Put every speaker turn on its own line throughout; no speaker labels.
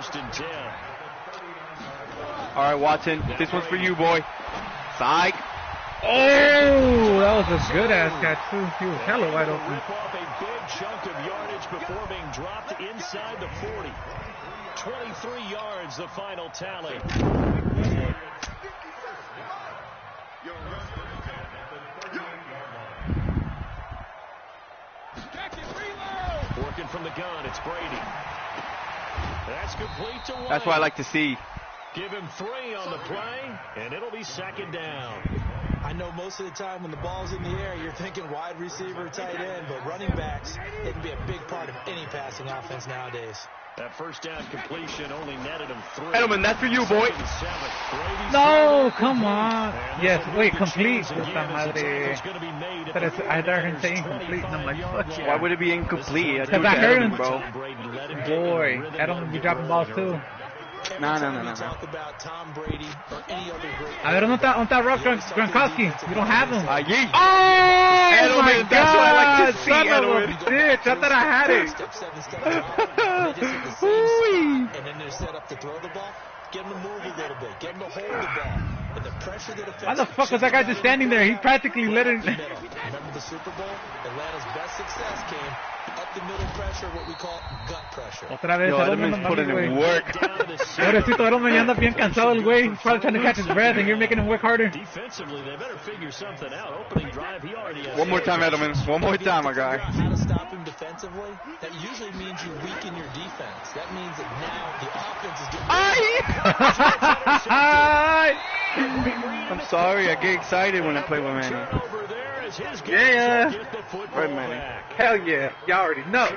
1st and 10.
All right, Watson, this one's for you, boy. Psych.
Oh, that was a good ass catch too. He was hella wide open.
Rip off a big chunk of yardage before being dropped inside the 40. 23 yards, the final tally. Working from the gun, it's Brady. That's complete to White.
That's what I like to see.
Give him 3 on the play, and it'll be 2nd down.
I know most of the time when the ball's in the air, you're thinking wide receiver, tight end, but running backs, they can be a big part of any passing offense nowadays.
That 1st down completion only netted him 3.
Edelman, that's for you, boy.
No, come on. Yes, wait, complete. Esta madre. I heard him say incomplete, and I'm like, fuck yeah.
Why would it be incomplete?
Because I heard him,
bro.
Boy, Edelman be dropping balls too.
No.
Talk about Tom Brady or any other great.
A ver, ¿dónde está Rob Gronkowski? You don't have him.
Allí.
Oh,
Edelman,
my
that's what I like
God,
to see,
son of a
Edelman.
bitch. I thought I had it.
Step 7, step out. They just hit the same spot, and then they're set up to throw the ball. Get him to move a little bit. Get him to hold the ball. And the pressure that
Why the fuck was that guy just standing there? He practically let it.
Remember the Super Bowl? Atlanta's best success came up the middle pressure, what we call gut pressure.
Otra vez,
Yo,
Edelman,
Edelman's putting in work.
Pobrecito Edelman, ya anda bien cansado el güey. He's probably trying to catch his breath, and you're making him work harder.
Defensively, they better figure something out. Opening drive, he already has.
One more time, Edelman. One more time, my guy.
How to stop him defensively? That usually means you weaken your defense. That means that now the offense is getting.
I'm sorry, I get excited when I play with Manny.
Yeah.
Right, Manny.
Hell yeah. Y'all already know.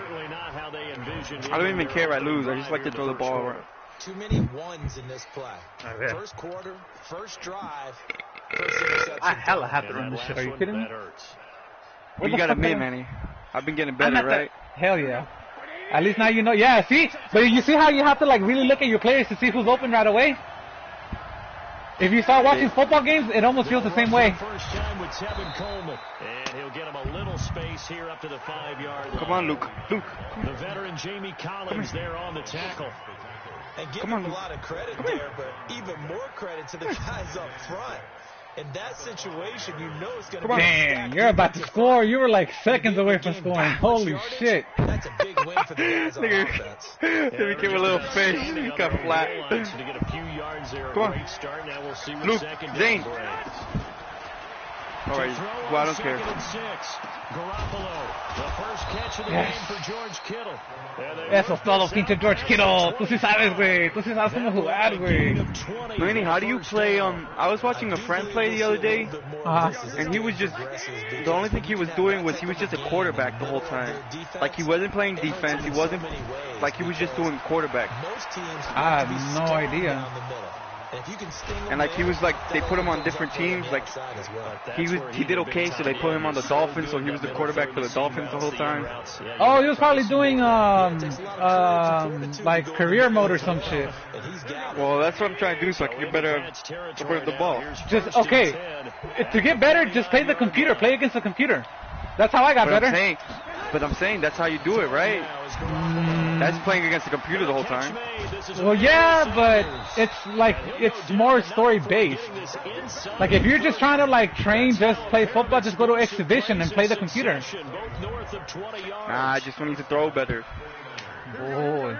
I don't even care if I lose. I just like to throw the ball around.
Too many ones in this play.
Okay.
First quarter, first drive, first interception.
I hella have to run this shit. Are you kidding me?
Well, you got to admit, Manny. I've been getting better, right?
Hell yeah. At least now you know. Yeah, see? But you see how you have to like really look at your players to see who's open right away? If you start watching football games, it almost feels the same way.
First time with Tevin Coleman. And he'll get him a little space here up to the 5-yard line.
Come on, Luke. Luke.
The veteran Jamie Collins there on the tackle.
And give him a lot of credit there, but even more credit to the guys up front. In that situation, you know it's going to be.
Damn, you're about to score. You were like seconds away from scoring. Holy shit.
That's a big win for the guys on offense.
They became a little fish. He got flat. Come on. Luke, Zane. All right. Well, I don't care.
Garoppolo, the first catch of the game for George Kittle.
Eso es todo, pinche George Kittle. Tú sí sabes, güey. Tú sí sabes cómo jugar, güey.
Manny, how do you play I was watching a friend play the other day, and he was just, the only thing he was doing was he was just a quarterback the whole time. Like, he wasn't playing defense, he wasn't, like, he was just doing quarterback.
I have no idea.
And like he was like, they put him on different teams. Like he did okay, so they put him on the Dolphins, so he was the quarterback for the Dolphins the whole time.
Oh, he was probably doing like career mode or some shit.
Well, that's what I'm trying to do, so I can get better at the ball.
Just okay. To get better, just play the computer. Play against the computer. That's how I got better.
I'm saying that's how you do it, right? That's playing against the computer the whole time.
Well, yeah, but it's more story based. Like if you're just trying to like train, just play football, just go to exhibition and play the computer.
Nah, I just need to throw better.
Boy.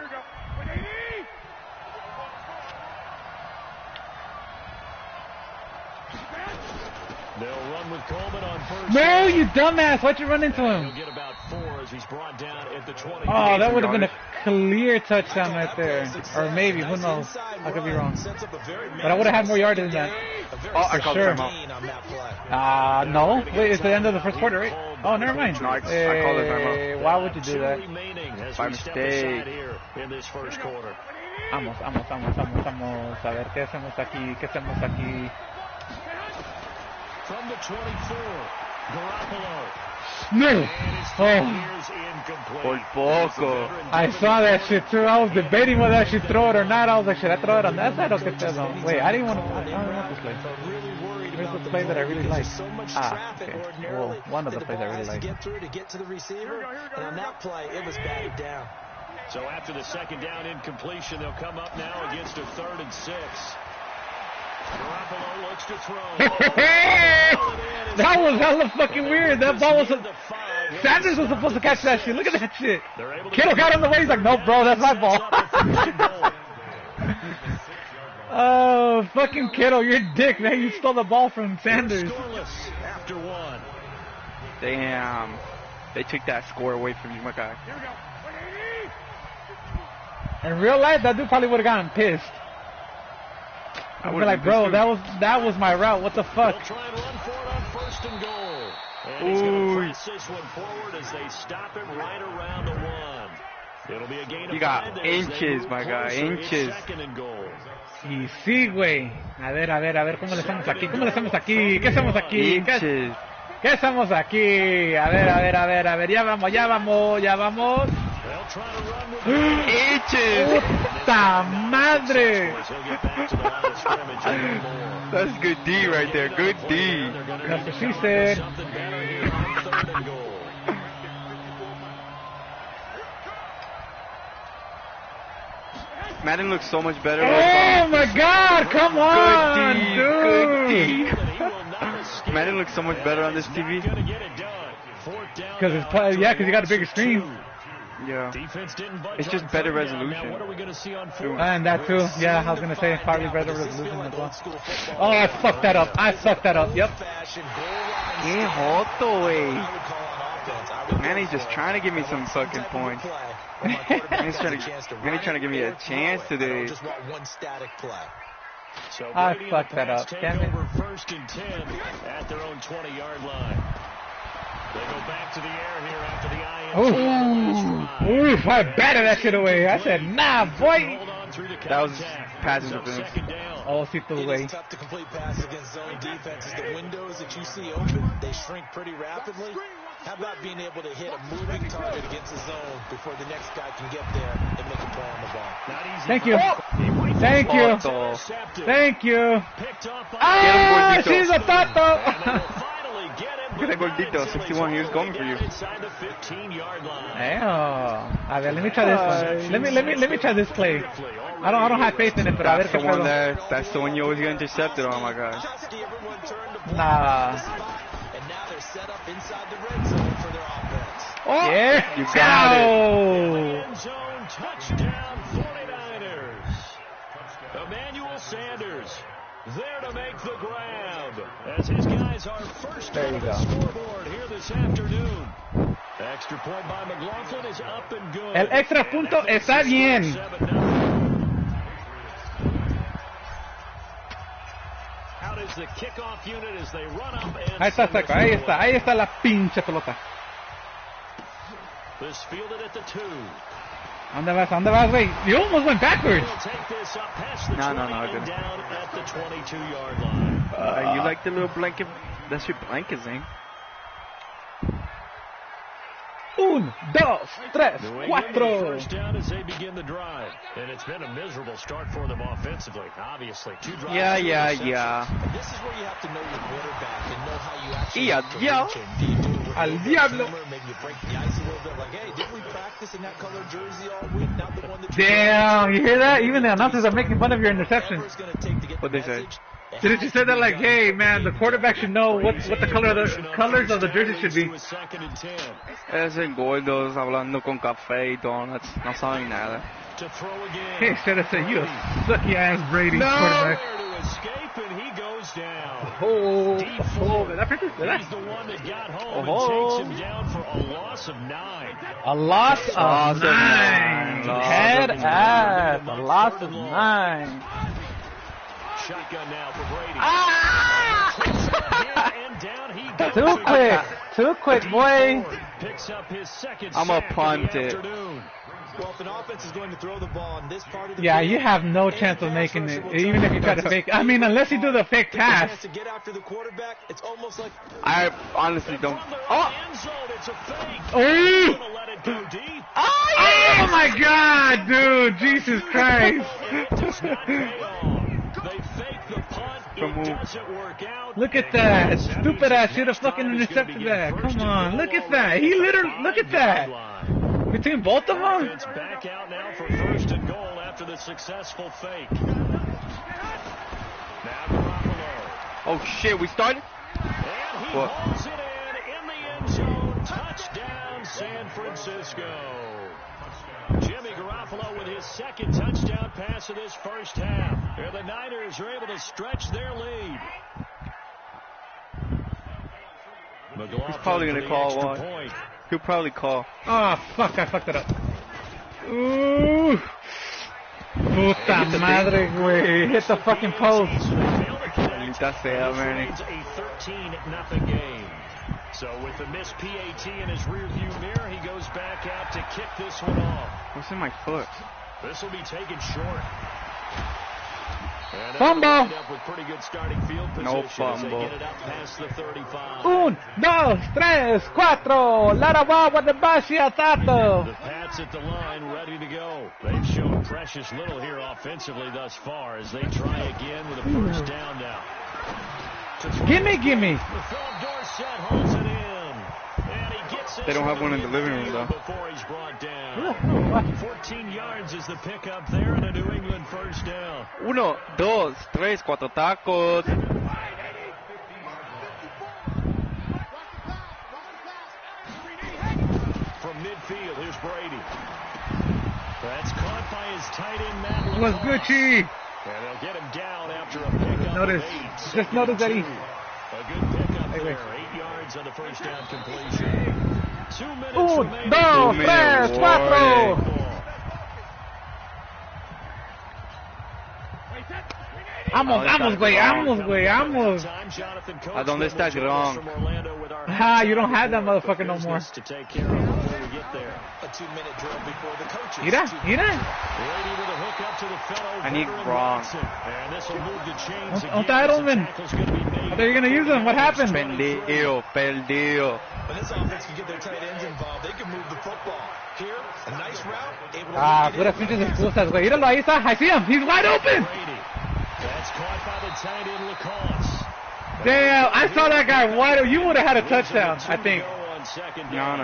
They'll run with Coleman on first.
No, you dumbass! Why'd you run into him?
He'll get about 4 as he's brought down at the 20.
Oh, that would have been a clear touchdown right there. Or maybe, who knows? I could be wrong. But I would have had more yards than that.
Oh, I called him
out. No. Wait, it's the end of the first quarter, right? Oh, never mind.
No, I called it time out.
Why would you do that?
By mistake.
In this first quarter.
Vamos. A ver, ¿qué hacemos aquí?
From the 24, Garoppolo.
No! Oh.
Por poco.
I saw that shit too. I was debating whether I should throw it or not. I was like, should I throw it on that side or get that on? Wait, I don't want this play. Here's the play that I really like. Okay. Well, one of the plays I really like.
Get through to get to the receiver, and on that play, it was batted down.
So after the second down incompletion, they'll come up now against a 3rd and 6. Garoppolo looks to throw.
That was hella fucking weird. That ball was... Sanders was supposed to catch that shit. Look at that shit. Kittle got in the way. He's like, nope, bro, that's my ball. Oh, fucking Kittle, you're a dick, man. You stole the ball from Sanders.
After 1.
Damn. They took that score away from you, my guy.
In real life, that dude probably would have gotten pissed. I'd be like, bro, that was my route. What the fuck?
They'll try and run for it on 1st and goal. And he's going to press this one forward as they stop it right around the 1. It'll be a gain of 5.
You got inches, my guy, inches.
2nd and goal.
Y sí, güey. A ver, ¿cómo le hacemos aquí? ¿Cómo le hacemos aquí? ¿Qué hacemos aquí? ¿Qué hacemos aquí? A ver, ya vamos.
Inches.
¡Puta madre!
That's good D right there, good D.
That's what she said.
Madden looks so much better.
Oh my God! Come on,
good D,
dude.
good D. Madden looks so much better on this TV.
Because you got a bigger screen.
Yeah. It's just better resolution.
And that too. Yeah, I was gonna say probably better resolution as well. Oh, I fucked that up. Yep.
Qué joto, wey. Man, he's just trying to give me some fucking points. He's trying to give me a chance today.
I fucked that up. Damn it.
1st and 10 at their own 20-yard line. They go back to the air here after the INT.
Oof, I batted that shit away. I said, nah, boy.
That was pass interference.
Oh, sí, tú, güey.
It's tough to complete passes against zone defenses. The windows that you see open, they shrink pretty rapidly. How about being able to hit a moving target against the zone before the next guy can get there and make a play on the ball?
Thank you. Thank you. Thank you. Ah, she's a tato.
Look at that gordito, 61. He was going for you.
Damn. A ver, let me try this one. Let me try this play. I don't have faith in it, but
that's the one that's the one you always get intercepted on, my God.
Nah.
Oh, yeah, you got it.
Touchdown 49ers. Emmanuel Sanders there to make the grab as his guys are first on the scoreboard here this afternoon. Extra point by McLaughlin is up and good.
El extra punto está bien.
Out is the kickoff unit as they run up and
ahí está la pinche pelota.
This fielded at the 2.
¿Dónde vas, güey? You almost went backwards.
No, I didn't.
Down at the 22-yard line.
You like the little blanket? That's your blankets, eh?
1, 2, 3, 4.
First down as they begin the drive. And it's been a miserable start for them offensively, obviously. 2 drives.
Yeah.
This is where you have to know your quarterback and know how you actually
Al diablo.
Maybe you break the ice a little bit, like, hey, didn't we practice in that color jersey all week? Not the one that
damn, you hear that? Even the announcers are making fun of your interception.
What'd they say?
Didn't you say that, like, hey, man, the quarterback should know what the colors of the jersey should be?
Ese gordos hablando con café y donuts, no saben nada.
Hey, should have said, you a sucky ass Brady quarterback.
And he goes down.
He's
the one that got home and takes him down for a loss of 9.
A loss of 9. Head ass. A loss of 9.
Shotgun now for Brady. And down he goes.
Too quick, boy.
Picks up his second
I'm a punt it.
Well, if an offense is going to throw the ball in this part of the
field, you have no chance of making it, even if you try to fake. I mean, unless you do the fake pass.
To get after the quarterback, it's almost like
I honestly don't.
Oh my God, dude! Jesus Christ! Look at that! Stupid ass should have fucking intercepted that. Come on, look at that! He literally look at that! Between both of them?
It's back out now for first and goal after the successful fake. Now Garoppolo.
Oh shit, we started?
And he hauls it in the end zone. Touchdown, San Francisco. Jimmy Garoppolo with his second touchdown pass of this first half. And the Niners are able to stretch their lead.
He's probably going to call one. He'll probably call.
Oh, fuck, I fucked it up. Ooh. Puta madre, güey. Hit the fucking post.
That's the hell, man.
It's a 13-0 game. So with the missed PAT in his rearview mirror, he goes back out to kick this one off.
What's in my foot?
This will be taken short.
Fumble.
With pretty good starting field
No
As
fumble.
they get it up past the 35.
1, 2, 3, 4. Larabawa de Basia Tato.
The Pats at the line, ready to go. They've shown precious little here offensively thus far as they try again with a first down now.
Gimme.
The Philip Dorsett holds it in. And he gets it.
They don't have one in the living room, though.
Before he's brought down. 14 yards is the pickup there and a New England first down.
1, 2, 3, 4 tacos.
From midfield, here's Brady. That's caught by his tight end, Matt LaCosse.
What's Gucci?
And they'll get him down after a pickup.
Just notice that he...
A good pickup there. 8 yards on the first down completion. 2 minutes
1,
remaining.
2, 3, 4. Vamos, güey.
¿A dónde está Gronk?
Ah, you don't have that motherfucker no more. Mira.
I need Gronk.
On Edelman. I thought you were going to use him. What happened?
Perdido.
When this offense can get their tight ends involved, they can move the football. Here, a nice route.
Puras pinches excusas, güey. Míralo, ahí está. I see him. He's wide open.
That's caught by the tight end, LaCosse.
Damn, I saw that guy wide open. You would have had a touchdown, I think.
No.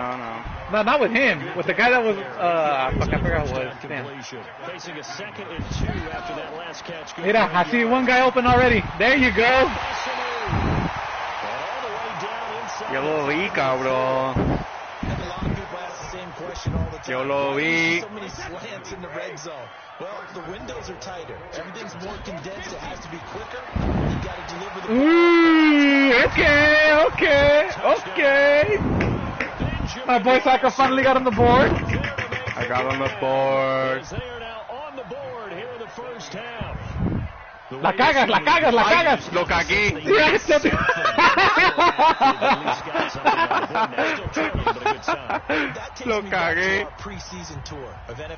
No, not with him. With the guy that was, I forgot who it was. Damn.
Facing a 2nd and 2 after that last catch.
Mira, I see one guy open already. There you go.
Yo lo vi, cabrón. Yo lo vi.
So many slants in the red zone. Well, the windows are tighter. Everything's more condensed. It has to be quicker. You got to deliver the
ball. Okay. My boy Saka finally got on the board.
I got on the board.
They are now on the board here in the first half.
La cagas.
Lo cagué. Lo cagué.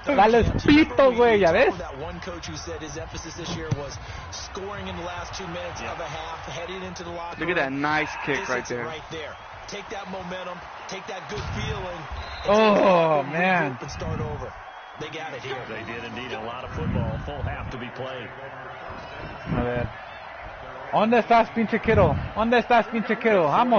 Dale el pito, güey, ¿ya ves?
One coach who said his emphasis this year was scoring in the last 2 minutes of a half, heading into the locker room.
Look at that nice kick right there.
Take that momentum, take that good feeling.
Oh, man.
And start over. They got it here.
They did indeed. A lot of football, full half to be played.
A ver. ¿Dónde estás, pinche Kittle? Vamos,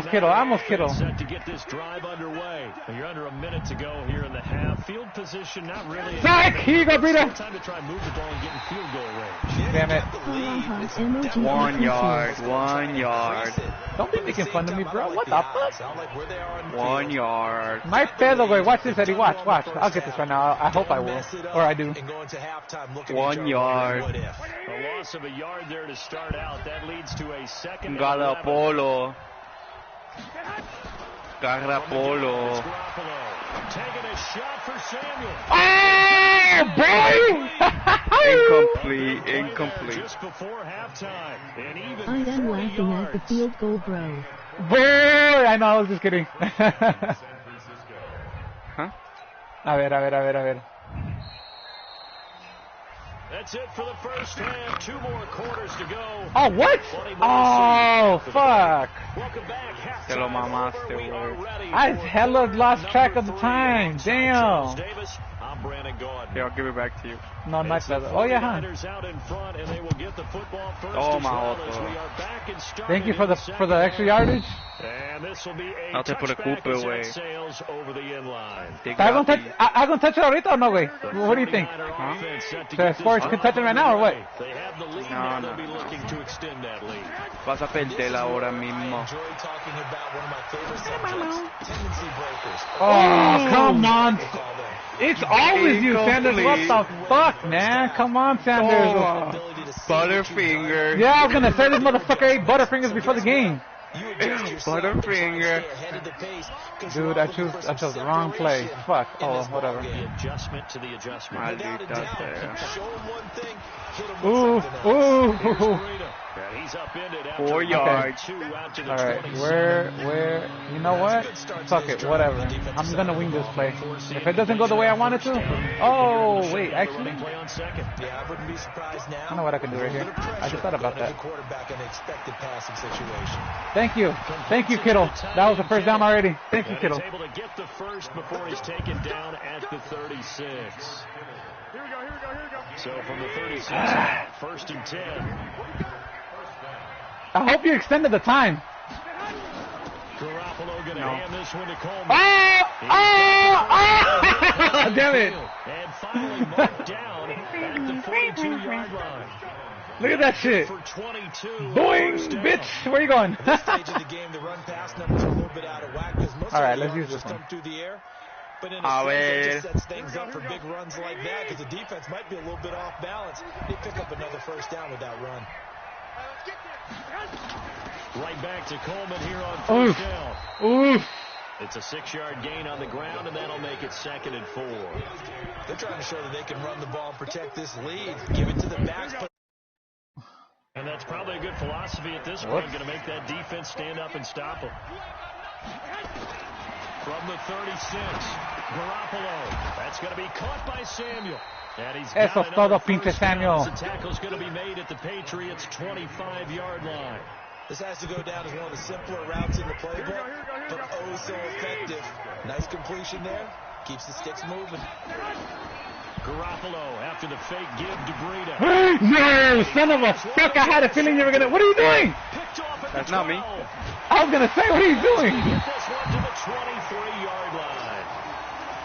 Kittle.
Set to get this drive underway. You're under a minute to go here in the half. Field position not really.
Sack! Here you go, Breeder.
Time to try and move the ball and get in field goal range.
Damn it.
1 yard.
Don't be making fun of me, bro. What the fuck?
1 yard.
My pedo, güey. Watch this, Eddie. Watch. I'll get this right now. I hope I will. Or I do.
1 yard.
A loss of a yard there to start out. That leads to a second.
Garapolo.
Taking a shot for Samuel.
Oh, boy!
Incomplete.
Just before halftime. And even
I am laughing at the field goal, bro.
Boy! I know, I was just kidding.
Huh?
A ver.
That's it for the first half. 2 more quarters to go.
Oh, what? Oh, fuck.
Welcome back.
Te lo mamaste, güey.
I hella lost track of the time. Damn.
Davis, I'm Brandon Gaudin.
Here, I'll give it back to you.
No, not that. Oh, yeah, huh?
Out in front, and they will get the football first
Oh,
as
my
well
God.
as we are back and
Thank you for the
starting
extra yardage.
And this will be a
I'll take
touchback
the
as
away.
that sails over the inline.
I'm gonna touch it ahorita or no, way? What do you think? The Sports could touch it right now or what?
They have the lead
No,
now.
no.
They'll be looking to extend that lead.
Vas a perder ahora
I
mismo.
enjoy talking about one of my favorite subjects, tendency breakers.
Oh, come on.
They call them.
It's always you, Sanders. What the fuck, man? Come on, Sanders.
Oh, Butterfinger.
Yeah, I was gonna say this motherfucker ate Butterfingers before the game.
You adjust yourself to try and
Butterfinger.
stay ahead of the pace, 'cause
Dude,
you're
I
looking for some
chose the wrong play.
separation
Fuck.
in
Oh,
this
whatever.
The
ballgame.
adjustment to the adjustment.
Without a
Maldita
doubt,
sea.
show him one thing, hit him with
Ooh,
something else.
ooh.
And he's upended after
4 yards.
2 out to the
All right,
27.
where, you know what? Fuck it, whatever. I'm gonna win this play. If it doesn't go the way I want it to, oh wait, actually,
Play on second.
Yeah, I wouldn't be surprised now.
I know what I can do right here. I just thought about
The
that.
quarterback in an expected passing situation.
Thank you, Kittle. That was the first down already. Thank you,
And
Kittle.
he's able to get the first before he's taken down at the 36. So from the 36, first and 10.
I hope you extended the time.
Garoppolo going to hand this one to Coleman.
Damn it.
And finally marked down at the 42-yard line.
Look at that shit.
For 22.
Boing,
First down.
bitch. Where you going?
At this stage of the game, the run pass numbers are a little bit out of whack because most
All right,
of the
let's use
yards
this
just
one.
come through the air. But in a
A
sense, that
ver.
just sets things up for big runs like that because the defense might be a little bit off balance. They pick up another first down with that run.
Right back to Coleman here on
Oof.
first down.
Oof.
It's a 6-yard gain on the ground, and that'll make it 2nd and 4.
They're trying to show that they can run the ball and protect this lead. Give it to the backs.
And that's probably a good philosophy at this point, going to make that defense stand up and stop them. From the 36, Garoppolo. That's going to be caught by Samuel. And he's
Eso
got
es todo,
another
pinche
first down.
Samuel.
The tackle's going to be made at the Patriots' 25-yard line.
This has to go down as one of the simpler routes in the playbook, but oh so effective. Nice completion there. Keeps the sticks moving.
Garoppolo after the fake give to Breida.
No, son of a fuck. I had a feeling you were gonna. What are you doing?
Picked off at
That's
the
not me.
12.
I was gonna say, what are you doing?
Get this one to the 23-yard line.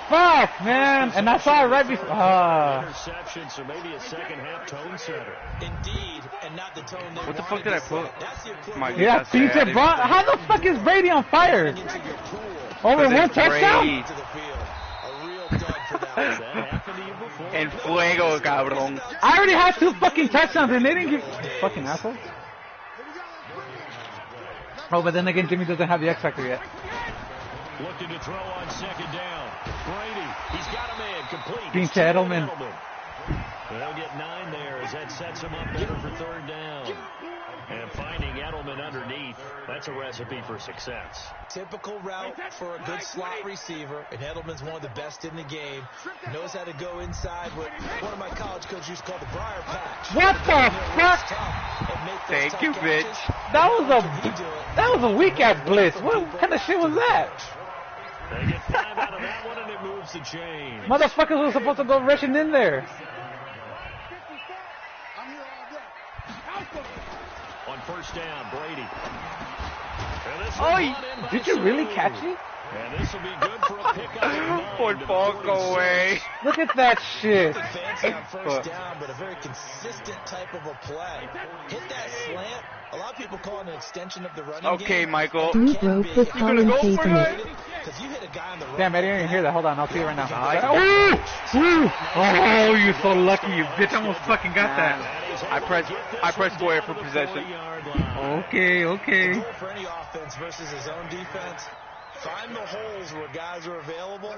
Fuck, man. And I saw it right before.
Interception, so maybe a second-half tone setter.
Indeed, and not the tone they
What the
wanted
fuck did I
to
put?
set. That's the equivalent
My
Yeah,
That's bad.
pinche Bron. How the fuck is Brady on fire?
into your pool
Over
Because
one
it's
touchdown?
Brady.
to the field. A real dud for that
Has
one.
that happened to you before?
En fuego, cabrón.
I already had 2 fucking touchdowns and they didn't give. Fucking assholes. Oh, but then again, Jimmy doesn't have the X Factor yet.
Looking to throw on second down. Brady, he's got a man complete.
Pinche
It's to
Edelman.
They'll get 9 there as that sets him up better for third down. And finding Edelman underneath, that's a recipe for success.
Typical route for a good slot receiver, and Edelman's one of the best in the game. Knows how to go inside what one of my college coaches used to call the briar patch.
What the fuck?
Thank you, bitch.
That was a weak ass blitz. What kind of shit was that?
They get 5 out of that one, and it moves the chain.
Motherfuckers were supposed to go rushing in there.
On first down, Brady. And this
Oh,
one brought in by
did you really
Sanu.
catch me?
And this will be good for a pickup. of 9
Por
to the
poco,
46.
güey.
Look at that shit.
Fancy on first down, but a very consistent type of a play. Hit that slant. A lot of people call it an extension of the running
Okay,
game.
Michael.
Blue Grove
You gonna go for
commentator.
it?
Because you hit a guy on the run.
Damn, I didn't even hear that. Hold on, I'll see it right now.
Nice.
Oh, you're so lucky, you bitch. I almost fucking got that.
I press square for possession.
Okay.
Goal for any offense versus his own defense. Find the holes where guys are available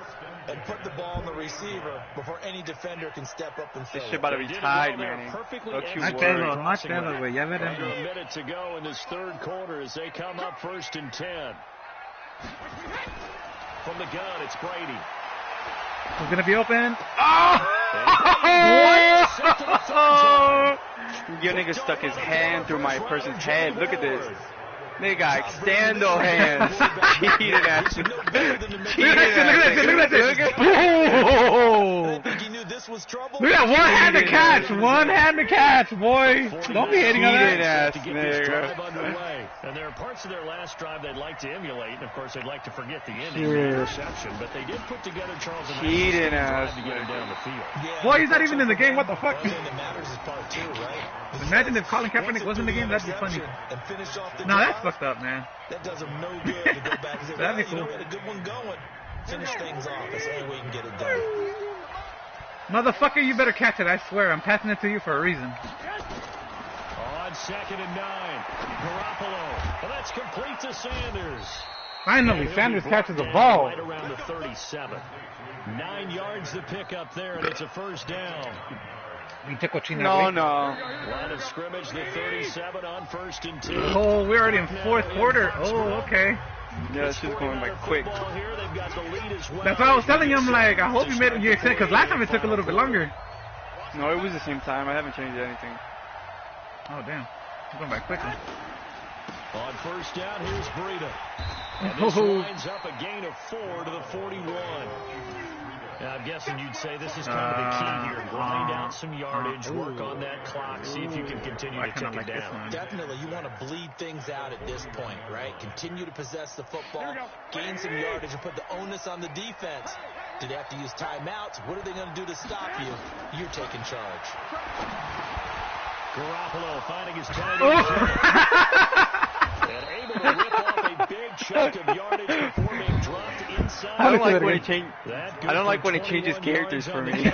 and put the ball on the receiver before any defender can step up and fill
This shit
it.
about to be tied, man. Don't you worry.
güey. Ya
Under
veremos.
a minute to go in this third quarter as they come up first and 10. From the gun, it's Brady.
It's gonna be open.
Your nigga stuck his hand through my person's head. Look at this. They got extendo hands. Cheated ass.
Look at that. Look at that one-handed catch. One-handed catch, boy. Don't be hating on that.
And there are parts of their last drive they'd like to emulate, and of course they'd like to forget the ending, the interception, but they did put together Charles and
cheating ass
to get him down the field.
Boy, he's not even in the game. What the fuck?
That matters is part two, right?
Imagine if Colin Kaepernick wasn't in the game. That'd be funny. No, that's fucked up, man.
That does him no good to go back and say,
That'd be
well,
cool.
you know, we had a good one going. Finish things off. That's the only way you can get it done.
Motherfucker, you better catch it. I swear, I'm passing it to you for a reason.
On 2nd and 9, Garoppolo. Well, that's complete to Sanders.
Finally, Sanders catches the ball.
Right around the 37. 9 yards to pick up there, and it's a first down.
No.
Line of scrimmage, the 37 on 1st and 2.
Oh, we're already in 4th quarter. Oh, okay.
Yeah, it's just going by quick.
That's what I was telling him. Like, I hope you made it. You extended because last time it took a little bit longer.
No, it was the same time. I haven't changed anything.
Oh damn, it's going by quickly.
On 1st down, here's Breida. And this lines up a gain of 4 to the 41. Now, I'm guessing you'd say this is kind of the key here. Grind out some yardage, work on that clock, see if you can continue to take it down.
Definitely, you want to bleed things out at this point, right? Continue to possess the football, gain some yardage, and put the onus on the defense. Did they have to use timeouts? What are they going to do to stop you? You're taking charge.
Garoppolo finding his target. And able to rip off a big chunk of yardage before being dropped inside.
I don't like when he changes characters for me.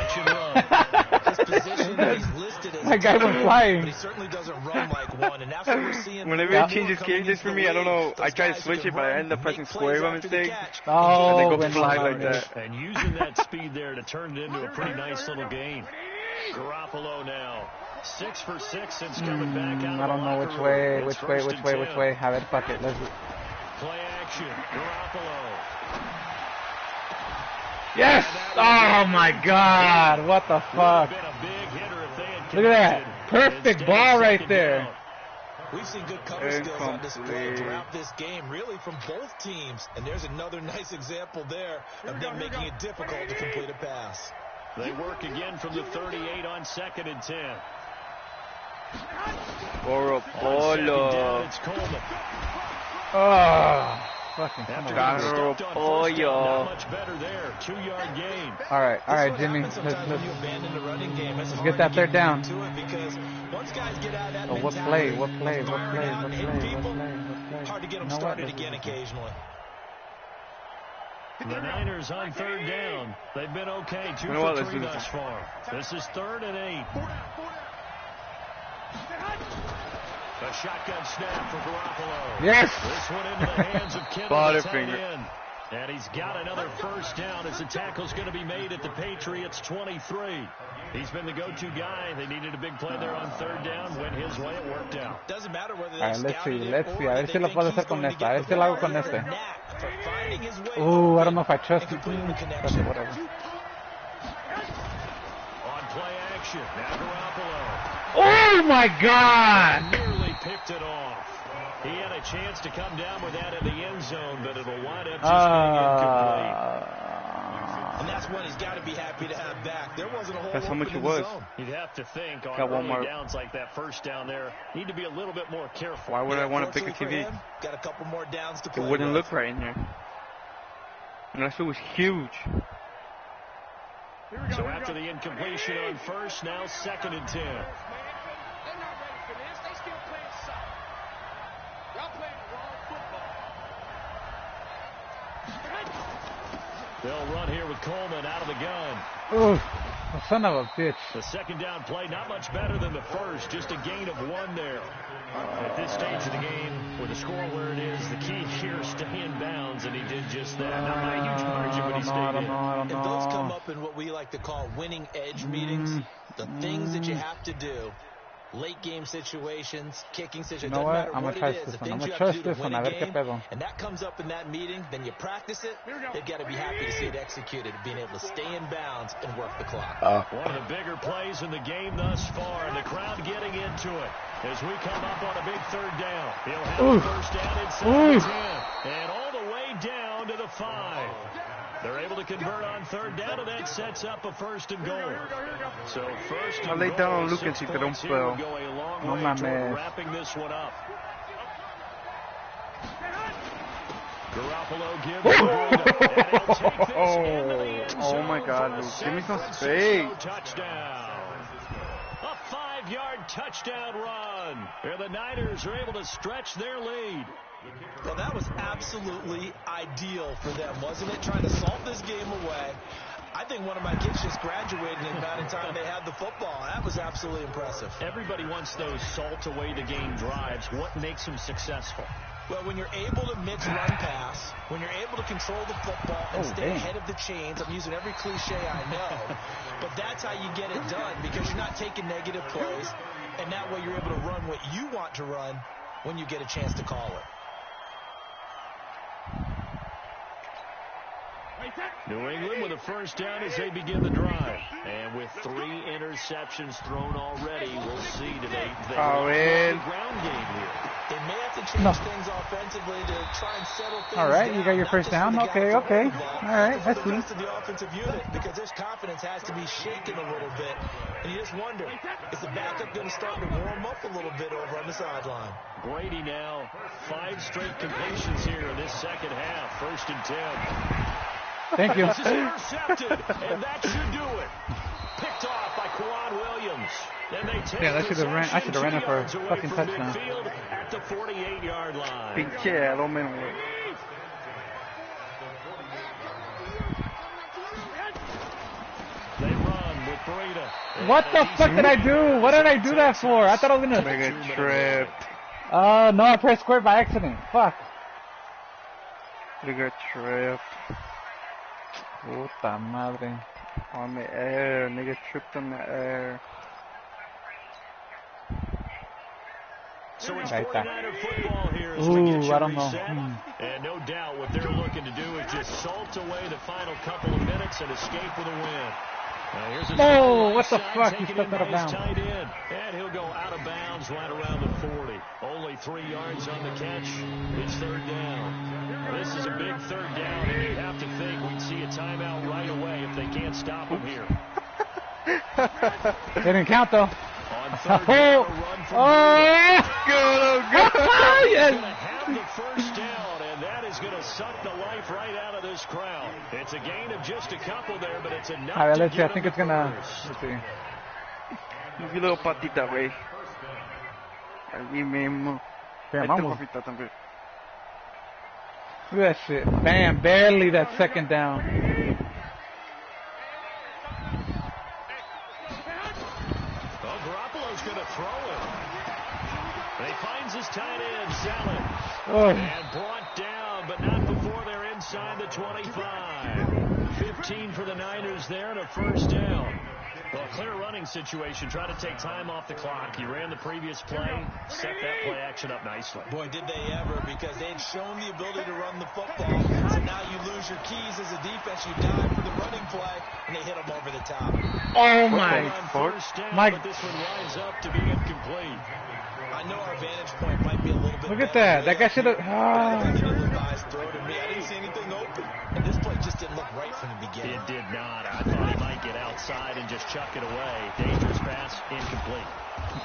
That guy went flying.
But he certainly doesn't run like one, and that's what we're seeing.
Whenever he changes characters for me, I don't know. I try to switch it, but I end up pressing square by mistake.
Oh,
and they go fly like that.
And using that speed there to turn it into a pretty nice little gain. Garoppolo now. 6 for 6 since coming back out.
I don't know which way. Have it, fuck it. Let's
play action. Garoppolo.
Yes! Oh my God! What the fuck? Look at that! Perfect ball right there.
We've seen good cover skills on display throughout this game, really from both teams. And there's another nice example there of them making it difficult to complete a pass.
They work again from the 38 on 2nd and 10.
Garoppolo.
It's Coleman.
Oh, fucking
Garoppolo.
Much better there. 2-yard gain.
All right, Jimmy. Let's get that 3rd down. Oh, what play?
Hard to get them started again occasionally.
The Niners on 3rd down. They've been okay. 2 for 3 thus far. This is 3rd and 8. A shotgun snap for Garoppolo.
Yes.
This one into the hands of Kittle. And he's got another first down as the tackle's going to be made at the Patriots 23. He's been the go-to guy. They needed a big play there on 3rd down. Went his way, it worked out.
Doesn't matter whether they
let's see. A ver si lo puedo hacer con esta. A ver si lo hago con este. I don't know if I trust you. Whatever.
On play action, now Garoppolo.
Oh my God!
Nearly picked it off. He had a chance to come down with that in the end zone, but it'll wind up just being incomplete.
And that's one he's got to be happy to have back. There wasn't a whole
That's how much it was.
You'd have to think on early downs like that first down there, need to be a little bit more careful.
Why would I want to pick a TV?
Got a couple more downs to play.
It wouldn't look right in here. Unless it was huge.
So after the incompletion on 1st, now 2nd and 10. They'll run here with Coleman out of the gun.
Ooh, son of a bitch.
The 2nd down play, not much better than the first. Just a gain of 1 there. At this stage of the game, with the score where it is, the key here, stay in bounds, and he did just that. Not by a huge margin, but he stayed in.
And those come up in what we like to call winning edge meetings. The things that you have to do late game situations, kicking situations.
You know what? I'm going to trust this one. I'm going to trust this one. A ver qué pedo.
And that comes up in that meeting, then you practice it. They've got to be happy to see it executed, being able to stay in bounds and work the clock.
One of the bigger plays in the game thus far, and the crowd getting into it as we come up on a big third down. He'll have the first down inside the 10, and all the way down to the 5. They're able to convert on third down, and that sets up a first and goal. So first and goal,
down Lucas y te da un pedo.
go a long
No
way
mames.
toward wrapping this one up. Garoppolo gives and he'll take this into the end zone.
Oh my God, Luke. Give me some space.
Touchdown. A 5-yard touchdown run. Where the Niners are able to stretch their lead.
Well, that was absolutely ideal for them, wasn't it? Trying to salt this game away. I think one of my kids just graduated in the amount of time they had the football. That was absolutely impressive.
Everybody wants those salt away the game drives. What makes them successful?
Well, when you're able to mix run pass, when you're able to control the football and stay ahead of the chains, I'm using every cliche I know, but that's how you get it done because you're not taking negative plays, and that way you're able to run what you want to run when you get a chance to call it.
New England with a first down as they begin the drive. And with 3 interceptions thrown already, we'll see today. They the ground game here.
They may have to change things offensively to try and settle things
All right,
down,
you got your first down? Okay. All right,
that's
cool.
the rest of the offensive unit because this confidence has to be shaken a little bit. And you just wonder, is the backup going to start to warm up a little bit over on the sideline?
Brady now 5 straight completions here in this second half. First and 10.
Thank you.
This is intercepted, and that should do it. Picked off by Quan Williams. Then they take
I should have ran it for a fucking touchdown.
At the 48-yard line.
Pinche, lo menos.
They run with Breida.
What the fuck did I do? What did I do that for? I thought I was going to...
Mega trip.
No, I pressed square by accident. Fuck.
Mega trip.
Puta madre.
On the air. Nigga tripped on the air.
So it's 49er football here as we get you
I don't
reset.
know.
And no doubt what they're looking to do is just salt away the final couple of minutes and escape with a win.
Oh, what the fuck? He stepped out of bounds.
And he'll go out of bounds right around the 40. Only 3 yards on the catch. It's third down. This is a big third down, and you'd have to think we'd see a timeout right away if they can't stop him here.
They didn't count, though.
On third down, a run from
Go!
Yes. Going to have the first down, and that is going to suck the life right out of this crowd. It's a gain of just a couple there, but it's enough.
All right, let's
to
see. I
get
think
them
it's gonna.
first.
Let's see.
Move your little patita, güey. Allí mismo.
Damn,
Esta
almost.
papita también.
Look at that shit. Bam, barely that second down.
Well, Garoppolo's going to throw it. And he finds his tight end, Salad. And brought down, but not before they're inside the 25. 15 for the Niners there and a first down. Well, a clear running situation. Try to take time off the clock. He ran the previous play, set that play action up nicely.
Boy, did they ever, because they'd shown the ability to run the football. So now you lose your keys as a defense. You dive for the running play, and they hit them over the top.
Oh, my.
First down,
My.
but this one winds up to be incomplete.
I know our vantage point might be a little bit
Look at
better.
that. That guy should have.
I think Levi's throw to me. I didn't see anything open. And this play just didn't look right from the beginning.
It did not. I thought he might get outside and just chuck it away. Dangerous pass, incomplete.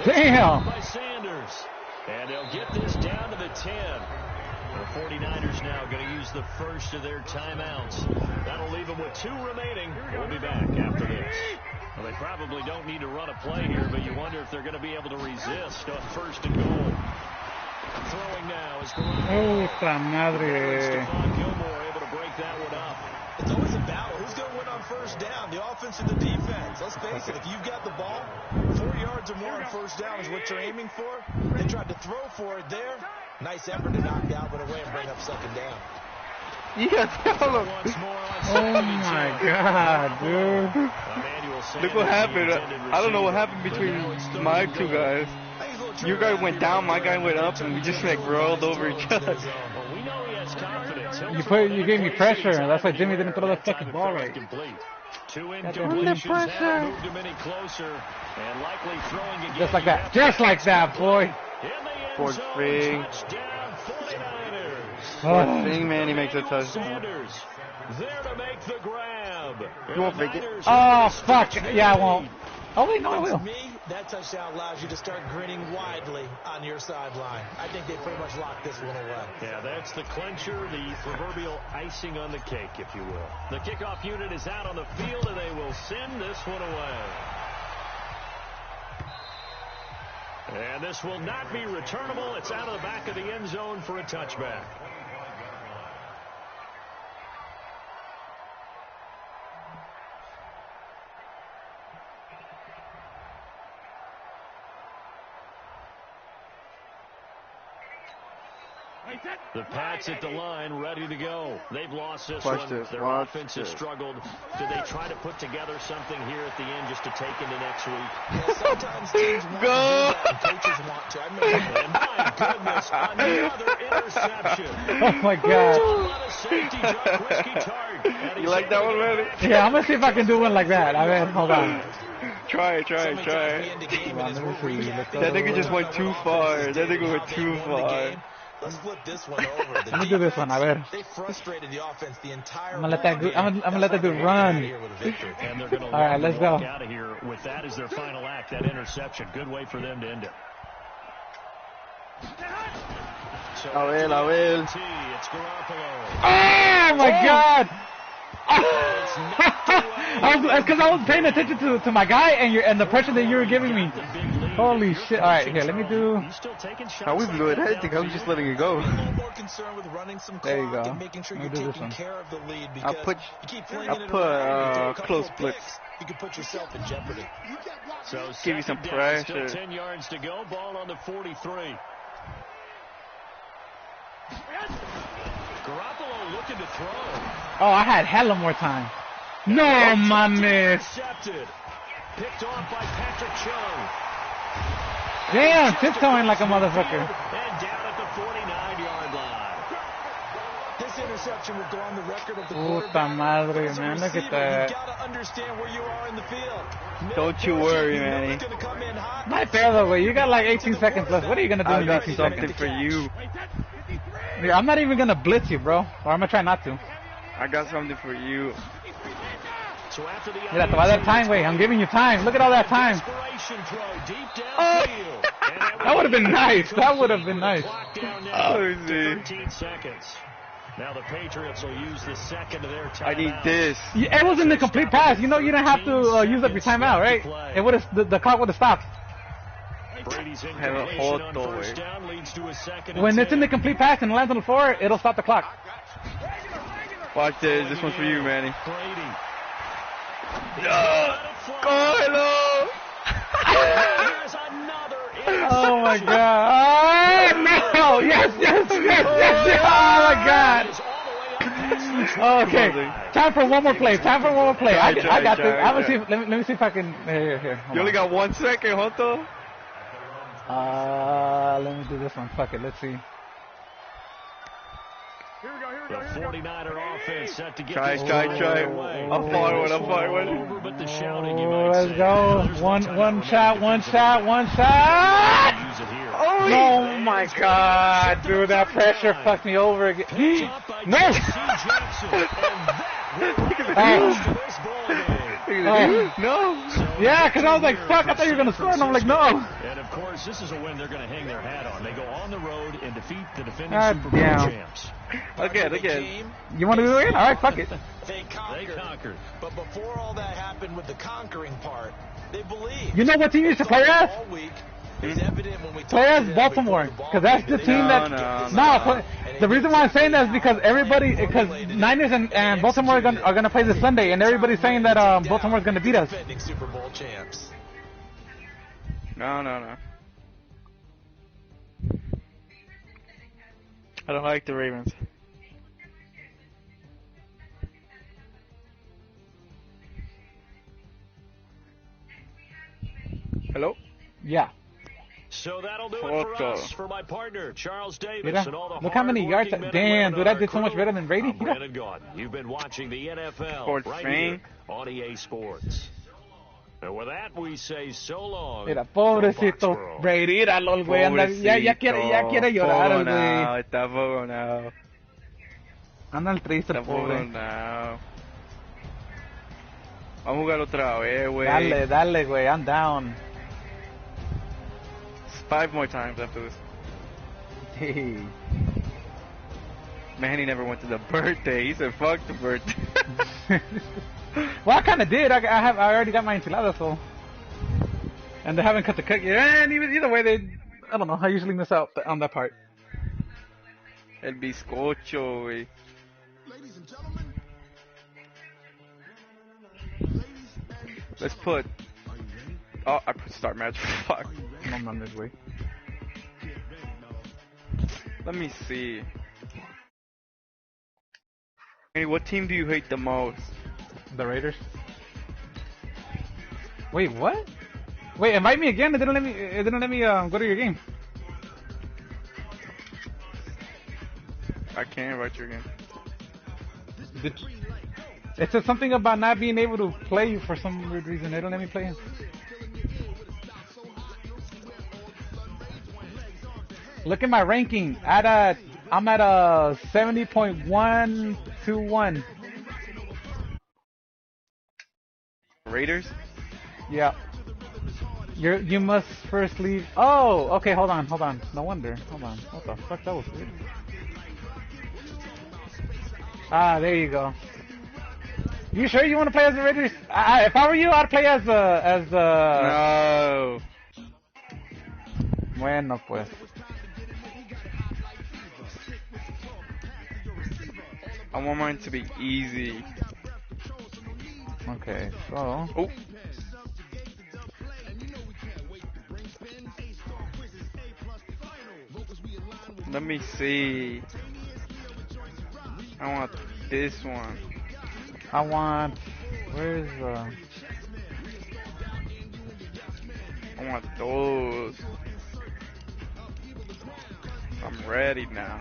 Damn.
By Sanders. And they'll get this down to the 10. The 49ers now going to use the first of their timeouts. That'll leave them with 2 remaining. We'll be back after this. Well, they probably don't need to run a play here, but you wonder if they're going to be able to resist on first and goal. Throwing now is Garoppolo.
Puta madre.
Stephon Gilmore able to break that one up.
It's always a battle. Who's going to win on first down? The offense or the defense? Let's face it, if you've got the ball, 4 yards or more on first down is what you're aiming for. They tried to throw for it there. Nice effort to knock Dalvin away and bring up second down.
Yeah, diablo.
Oh my god, dude.
Look what happened. I don't know what happened between my two guys. Your guy went down, my guy went up, and we just like rolled over each other.
You gave me pressure, and that's why Jimmy didn't throw that fucking ball right.
Under pressure.
Just like that. Just like that, boy.
Poor thing. Poor thing, man. He makes a touchdown.
There to make the grab.
You won't make it.
Oh, fuck. Yeah, I won't. Oh, wait, no, I will.
To me, that touchdown allows you to start grinning widely on your sideline. I think they pretty much locked this one away.
Yeah, that's the clincher, the proverbial icing on the cake, if you will. The kickoff unit is out on the field, and they will send this one away. And this will not be returnable. It's out of the back of the end zone for a touchback. The Pats at the line, ready to go. They've lost this one. Their offense has struggled. Do they try to put together something here at the end just to take into next week?
Well, sometimes teams want to do that, and coaches want to. I remember.
And my goodness, another interception.
Oh my god.
You like that one, man?
Yeah, I'm gonna see if I can do one like that. I mean, hold on.
Try it.
Hold on, let me see.
That nigga just went too far. That nigga went too far.
Let's flip this one over.
Let me do this one, a ver.
They frustrated the offense the entire
I'm gonna let that dude run. Alright, let's go.
Out of here with that as their final act, that interception. Good way for them to end it. So
A ver.
It's Garoppolo.
Oh my god! Because I was paying attention to my guy and the pressure that you were giving me. Holy shit. Alright, here, let me do...
How we blew it? I think I was just letting it go.
There you go. Let me do this one.
I'll put close blitz.
You could put yourself in jeopardy.
So
give you some pressure.
Still 10 yards to go. Ball on the 43. Garoppolo looking to throw.
Oh, I had hella more time. No, my man.
Intercepted. Picked off by Patrick Chung.
Damn, tiptoeing like a motherfucker.
And down at the 49-yard line.
This interception will go on the record of the
Puta madre, man. Look at that.
You gotta understand where you are in the field.
Don't you worry, Manny.
Not fair though, but you got like 18 seconds left. What are you gonna do in 18
something
seconds?
for you.
Yeah, I'm not even gonna blitz you, bro. Or I'm gonna try not to.
I got something for you.
So after the
Mira, te va a dar time, wait. I'm giving you time. Look at all that time.
Oh.
That would have been nice. That would have been nice.
Oh,
13 seconds. Now the Patriots will use the second of their timeout.
I need this.
Yeah, it wasn't a complete pass. You know, you didn't have to use up your timeout, right? It would have. The clock would have stopped. When it's in the complete pass and lands on the floor, it'll stop the clock.
Watch this. This one's for you, Manny. Cógelo!
Oh my god! Oh no! Yes! Oh my god! Okay, time for one more play. I got this. I'm gonna see. Let me see if I can. Here.
You only got 1 second, Joto.
Let me do this one. Fuck it. Let's see.
The 49er offense set to get
Try. I'm forward.
But the shouting, you
Oh,
might
let's
say.
go. One shot. Oh my god, dude, that pressure fucked me over again. No!
No!
Yeah, because I was like, fuck, I thought you were going to score, and I'm like, no.
And of course, this is a win they're going to hang their hat on. They go on the road and defeat the defending
God
Super Bowl
damn.
champs.
Again.
You want to do it again? Alright, fuck it.
They conquered. But before all that happened with the conquering part, they believed.
You know what team used to play as?
All week, it's evident when we talk
Play as
to them,
Baltimore, because that's the team that...
No.
The reason why I'm saying that is because because Niners and Baltimore are going to play this Sunday, and everybody's saying that Baltimore's going to beat us.
defending Super Bowl champs.
No. I don't like the Ravens. Hello?
Yeah.
So that'll do it for us. For my partner, Charles Davis,
Mira,
and all the
look how many yards. Damn, dude, I did so much better than Brady.
I'm Brandon Gordon. You've been watching the NFL
Sports
right
train.
here on EA Sports. And with that, we say so long.
Mira, pobrecito Brady, míralo, el güey, anda, ya quiere llorar el güey.
Está fogonado.
Anda el triste,
Está
pobre.
fogonado. Vamos a jugar otra vez, güey.
Dale, güey, I'm down.
5 more times after this.
Hey.
Man, he never went to the birthday. He said, fuck the birthday.
Well, I kind of did. I already got my enchilada, so. And they haven't cut the cake yet. And either way, I don't know. I usually miss out on that part.
El bizcocho, güey. Let's put. Oh, I put start match. Fuck.
No mames, güey.
Let me see. Hey, what team do you hate the most?
The Raiders. Wait, what? Wait, invite me again. It didn't let me go to your game.
I can't invite you again.
It said something about not being able to play you for some weird reason. They don't let me play him. Look at my ranking. I'm at a 70.121.
Raiders?
Yeah. You must first leave. Oh, okay. Hold on. No wonder. Hold on. What the fuck? That was weird. Ah, there you go. You sure you want to play as the Raiders? If I were you, I'd play as
No.
Bueno, pues.
I want mine to be easy.
Okay, so.
Oh. Let me see. I want this one.
I want. Where's
I want those. I'm ready now.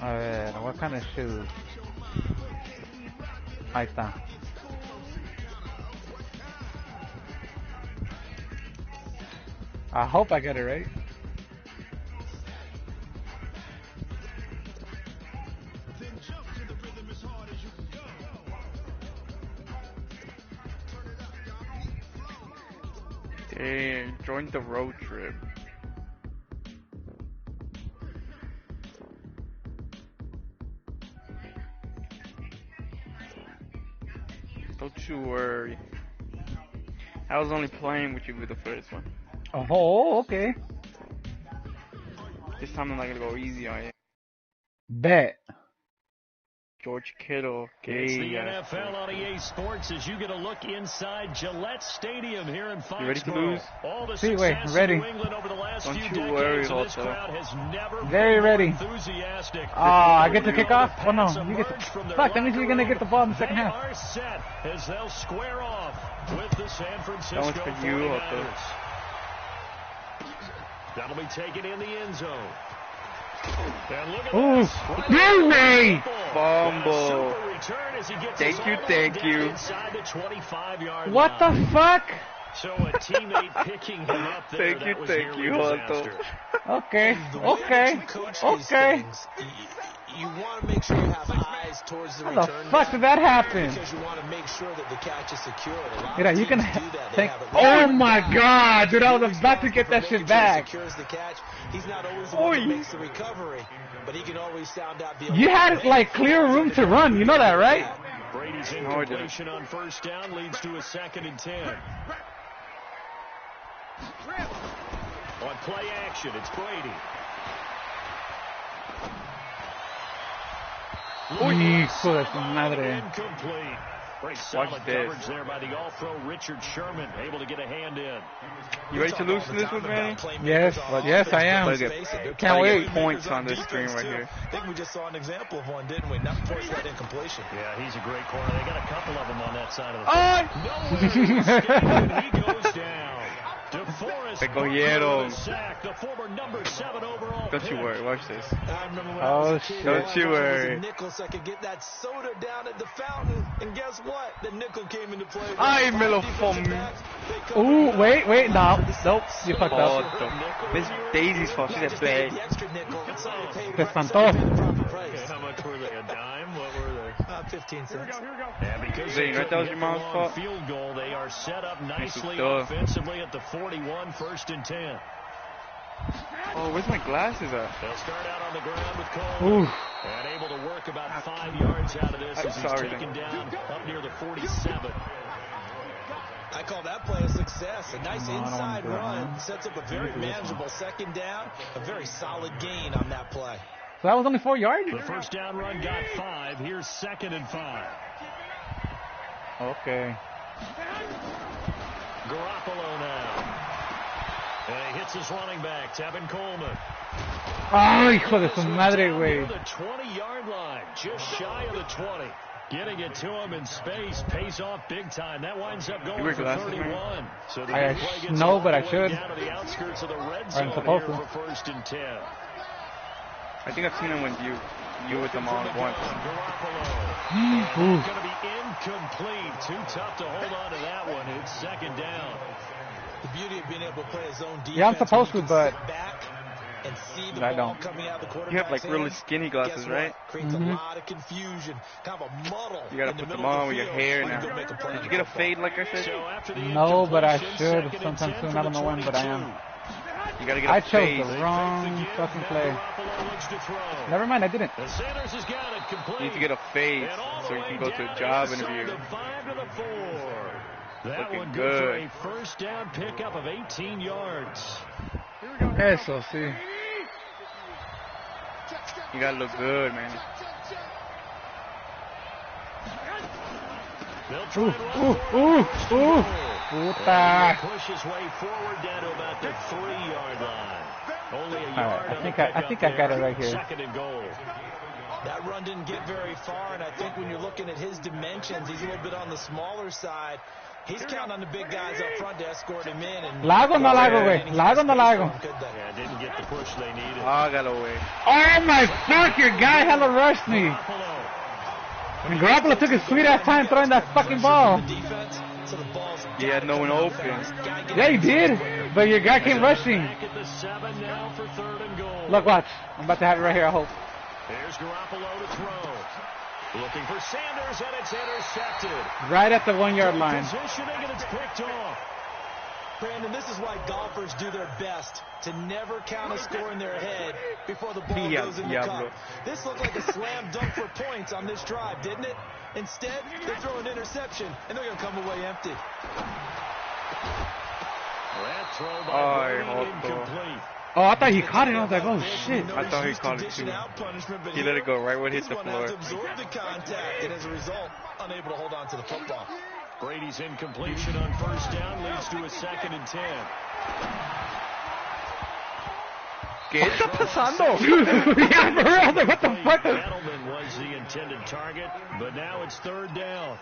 A ver, what kind of shoes? Ahí está. I hope I get it right.
Hey, join the road trip. Don't you worry. I was only playing with you with the first one.
Oh, okay.
This time I'm not gonna go easy on you.
Bet.
George Kittle.
It's the NFL on EA Sports as you get a look inside Gillette Stadium here in Foxborough.
You ready to lose?
All the
See, wait, ready.
New England over the last
Don't
few
you
decades,
worry,
and this
Otto.
crowd has never
Very
been
ready.
more enthusiastic.
I get to kick off? Oh no, you get to. Fuck, that means you're gonna get the ball in the second half.
They are set as they'll square off with the San Francisco
That one's for you,
49ers.
Otto.
That'll be taken in the end zone. And look at
Ooh,
this.
no way!
Fumble.
Super return as he gets
Thank
us
you,
all the way
thank
down
you.
inside the 25-yard
What
line.
the fuck?
So a teammate picking him up there.
Thank you,
that was
thank
nearly
you, Otto.
disaster.
Okay,
The way that
okay,
you coach these
okay.
things, you want to make sure you have eyes towards the
How the
return
fuck
guy,
did that happen?
because you want to make sure that the catch is secured. A lot
Mira,
of
you can
teams do that. They
think.
have a
Oh
lead
my
guy.
god, dude, I was about to get that shit back.
Secures the catch. He's not always the one that makes the recovery, but he can always sound out.
You had like clear room to run, you know that, right?
Brady's
No, I didn't.
incompletion on first down leads to a 2nd and 10. On play action, it's Brady.
Hijo de su madre.
Incomplete. Pretty solid coverage there by the all-pro Richard Sherman, able to get a hand in.
You ready to lose in this one, Manny?
Yes, I am.
Can't wait. Points on this screen right here.
I think we just saw an example of one, didn't we? Not force that incompletion.
Yeah, he's a great corner. They got a couple of them on that side of the field. No, he goes down.
Te cogieron.
The former number 7 overall.
Don't you worry, watch this.
I remember when
Oh, shit. Don't you worry.
Nickel, so I could get that soda down at the fountain, and guess what? The nickel came into play.
Ay, me lo fomé.
Ooh, wait, no. Nope, you fucked up.
Miss Daisy's fault. She's a bad.
Te espantó.
How much were they? A dime? What were they?
15 cents.
Here we go. Yeah, because
You know that was your mom's fault?
Field goal. They are set up nicely offensively at the 41, 1st and 10.
Oh, where's my glasses at?
They'll start out on the ground with Cole.
Ooh.
And able to work about 5 yards out of this as he's taken down up near the 47.
I call that play a success. A nice inside run. Sets up a very manageable 2nd down. A very solid gain on that play.
So that was only 4 yards?
The first down run got 5. Here's 2nd and 5.
Okay.
Garoppolo now. And he hits his running back, Tevin Coleman.
Ay, hijo de su madre, güey.
The 20-yard line, just shy of the 20. Getting it to him in space pays off big time. That winds up going for 31. So the play gets
no, but I should.
down to the outskirts of the red
I'm
zone
supposed
here
to.
for 1st and 10.
I think I've seen him when you with them on once.
Garoppolo. Going to be incomplete. Too tough to hold on to that one. It's 2nd down.
The beauty of being able to play his own defense.
Yeah, I'm supposed to, but
and see the
I
ball
don't.
coming out the
You have like really skinny glasses, right?
Creates a lot of confusion, kind of a muddle.
You gotta put them on with your hair now. Did you get a fade like I said?
No, but I should sometime soon. I don't know when, but I am.
You gotta get a fade.
I chose the wrong fucking play. Never mind, I didn't.
You need to get a fade so you can go to a job interview.
That
Looking
one
good.
for a first down pickup of 18 yards.
Eso, sí.
You gotta look good, man.
Puta.
Push his way forward down to about the 3-yard line. Only a yard.
I think I got it right here.
2nd and goal.
That run didn't get very far, and I think when you're looking at his dimensions, he's a little bit on the smaller side. He's counting on the big guys up front to escort him in. And
Lago no lago, güey. Lago no lago.
Yeah, didn't get the push they needed.
Hágalo, güey.
Oh my fuck, your guy hella rushed me. And Garoppolo took his sweet ass time throwing that fucking ball.
He had no one open.
Yeah, he did. But your guy came rushing. Look, watch. I'm about to have it right here, I hope.
There's Garoppolo to throw. Looking for Sanders, and it's intercepted.
Right at the 1-yard line.
Positioning, and it's picked off.
Brandon, this is why golfers do their best to never count a score in their head before the ball goes in the cup. This looked like a slam dunk for points on this drive, didn't it? Instead, they throw an interception, and they're going to come away empty.
That throw by Brady incomplete.
Oh, I thought he caught it. I was like, oh, shit.
I thought he caught it, too. He let it go right when it hit the floor.
Absorb the contact, and as a result, unable to hold on to the football.
Brady's incompletion on first down leads to a 2nd and 10.
¿Qué está pasando?
Yeah, for real, what the fuck?
Edelman was the intended target, but now it's 3rd down.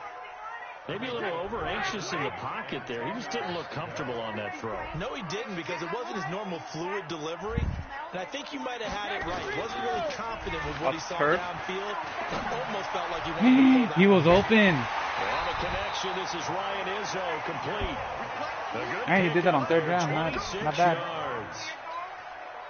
Maybe a little over-anxious in the pocket there. He just didn't look comfortable on that throw.
No, he didn't, because it wasn't his normal fluid delivery. And I think you might have had it right. He wasn't really confident with what he saw downfield. It almost felt like he wanted to
He was open.
On the connection, this is Ryan Izzo, complete.
And he did that on 3rd down. Not bad.
Yards.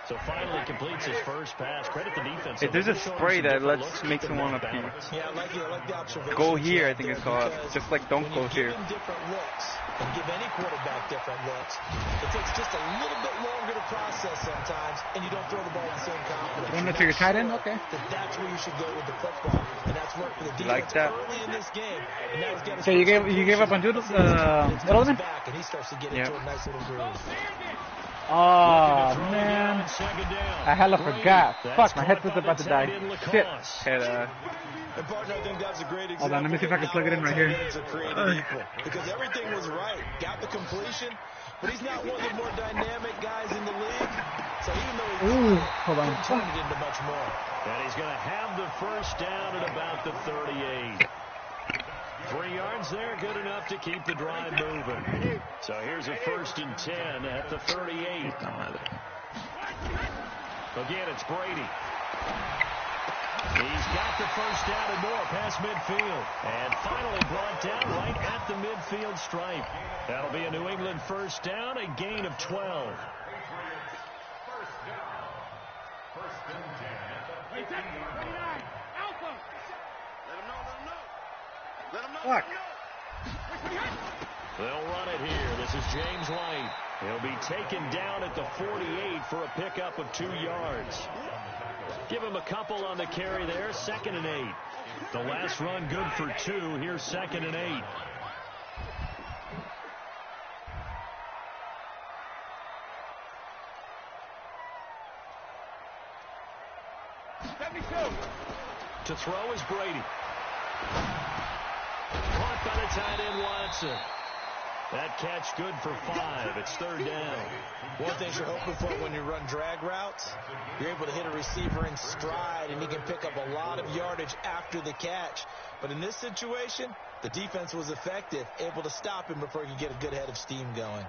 So finally completes his first pass. Credit the defense.
If there's a spray that makes him want to pee.
Yeah, I like the observation.
Go here, I think it's called. Just like don't go here.
Give him different looks and give any quarterback different looks. It takes just a little bit longer to process sometimes, and you don't throw the ball with the same confidence.
You want to take your tight end? Okay.
That's where you should go with the football, and that's worked for the defense
like that.
early in this game. And now he's got
So you gave up on Edelman?
back, and he starts to get into a nice little groove.
Oh, man. I hella forgot. Fuck, my headset's about to die. Shit. Hold on, let me see if I can plug it in right here.
Because everything was right. Got the completion, but he's not one of the more dynamic guys in the league. So even though he's turned it into much more.
And he's going to have the first down at about the 38. 3 yards there, good enough to keep the drive moving. So here's a 1st and 10 at the 38. Again, it's Brady. He's got the first down and more past midfield. And finally brought down right at the midfield stripe. That'll be a New England first down, a gain of 12.
Fuck.
They'll run it here. This is James White. He'll be taken down at the 48 for a pickup of 2 yards. Give him a couple on the carry there. 2nd and 8. The last run good for 2. Here's 2nd and 8. To throw is Brady. Caught by the tight end Watson. That catch good for 5. It's 3rd down.
One thing you're hoping for when you run drag routes, you're able to hit a receiver in stride, and he can pick up a lot of yardage after the catch. But in this situation, the defense was effective, able to stop him before he could get a good head of steam going.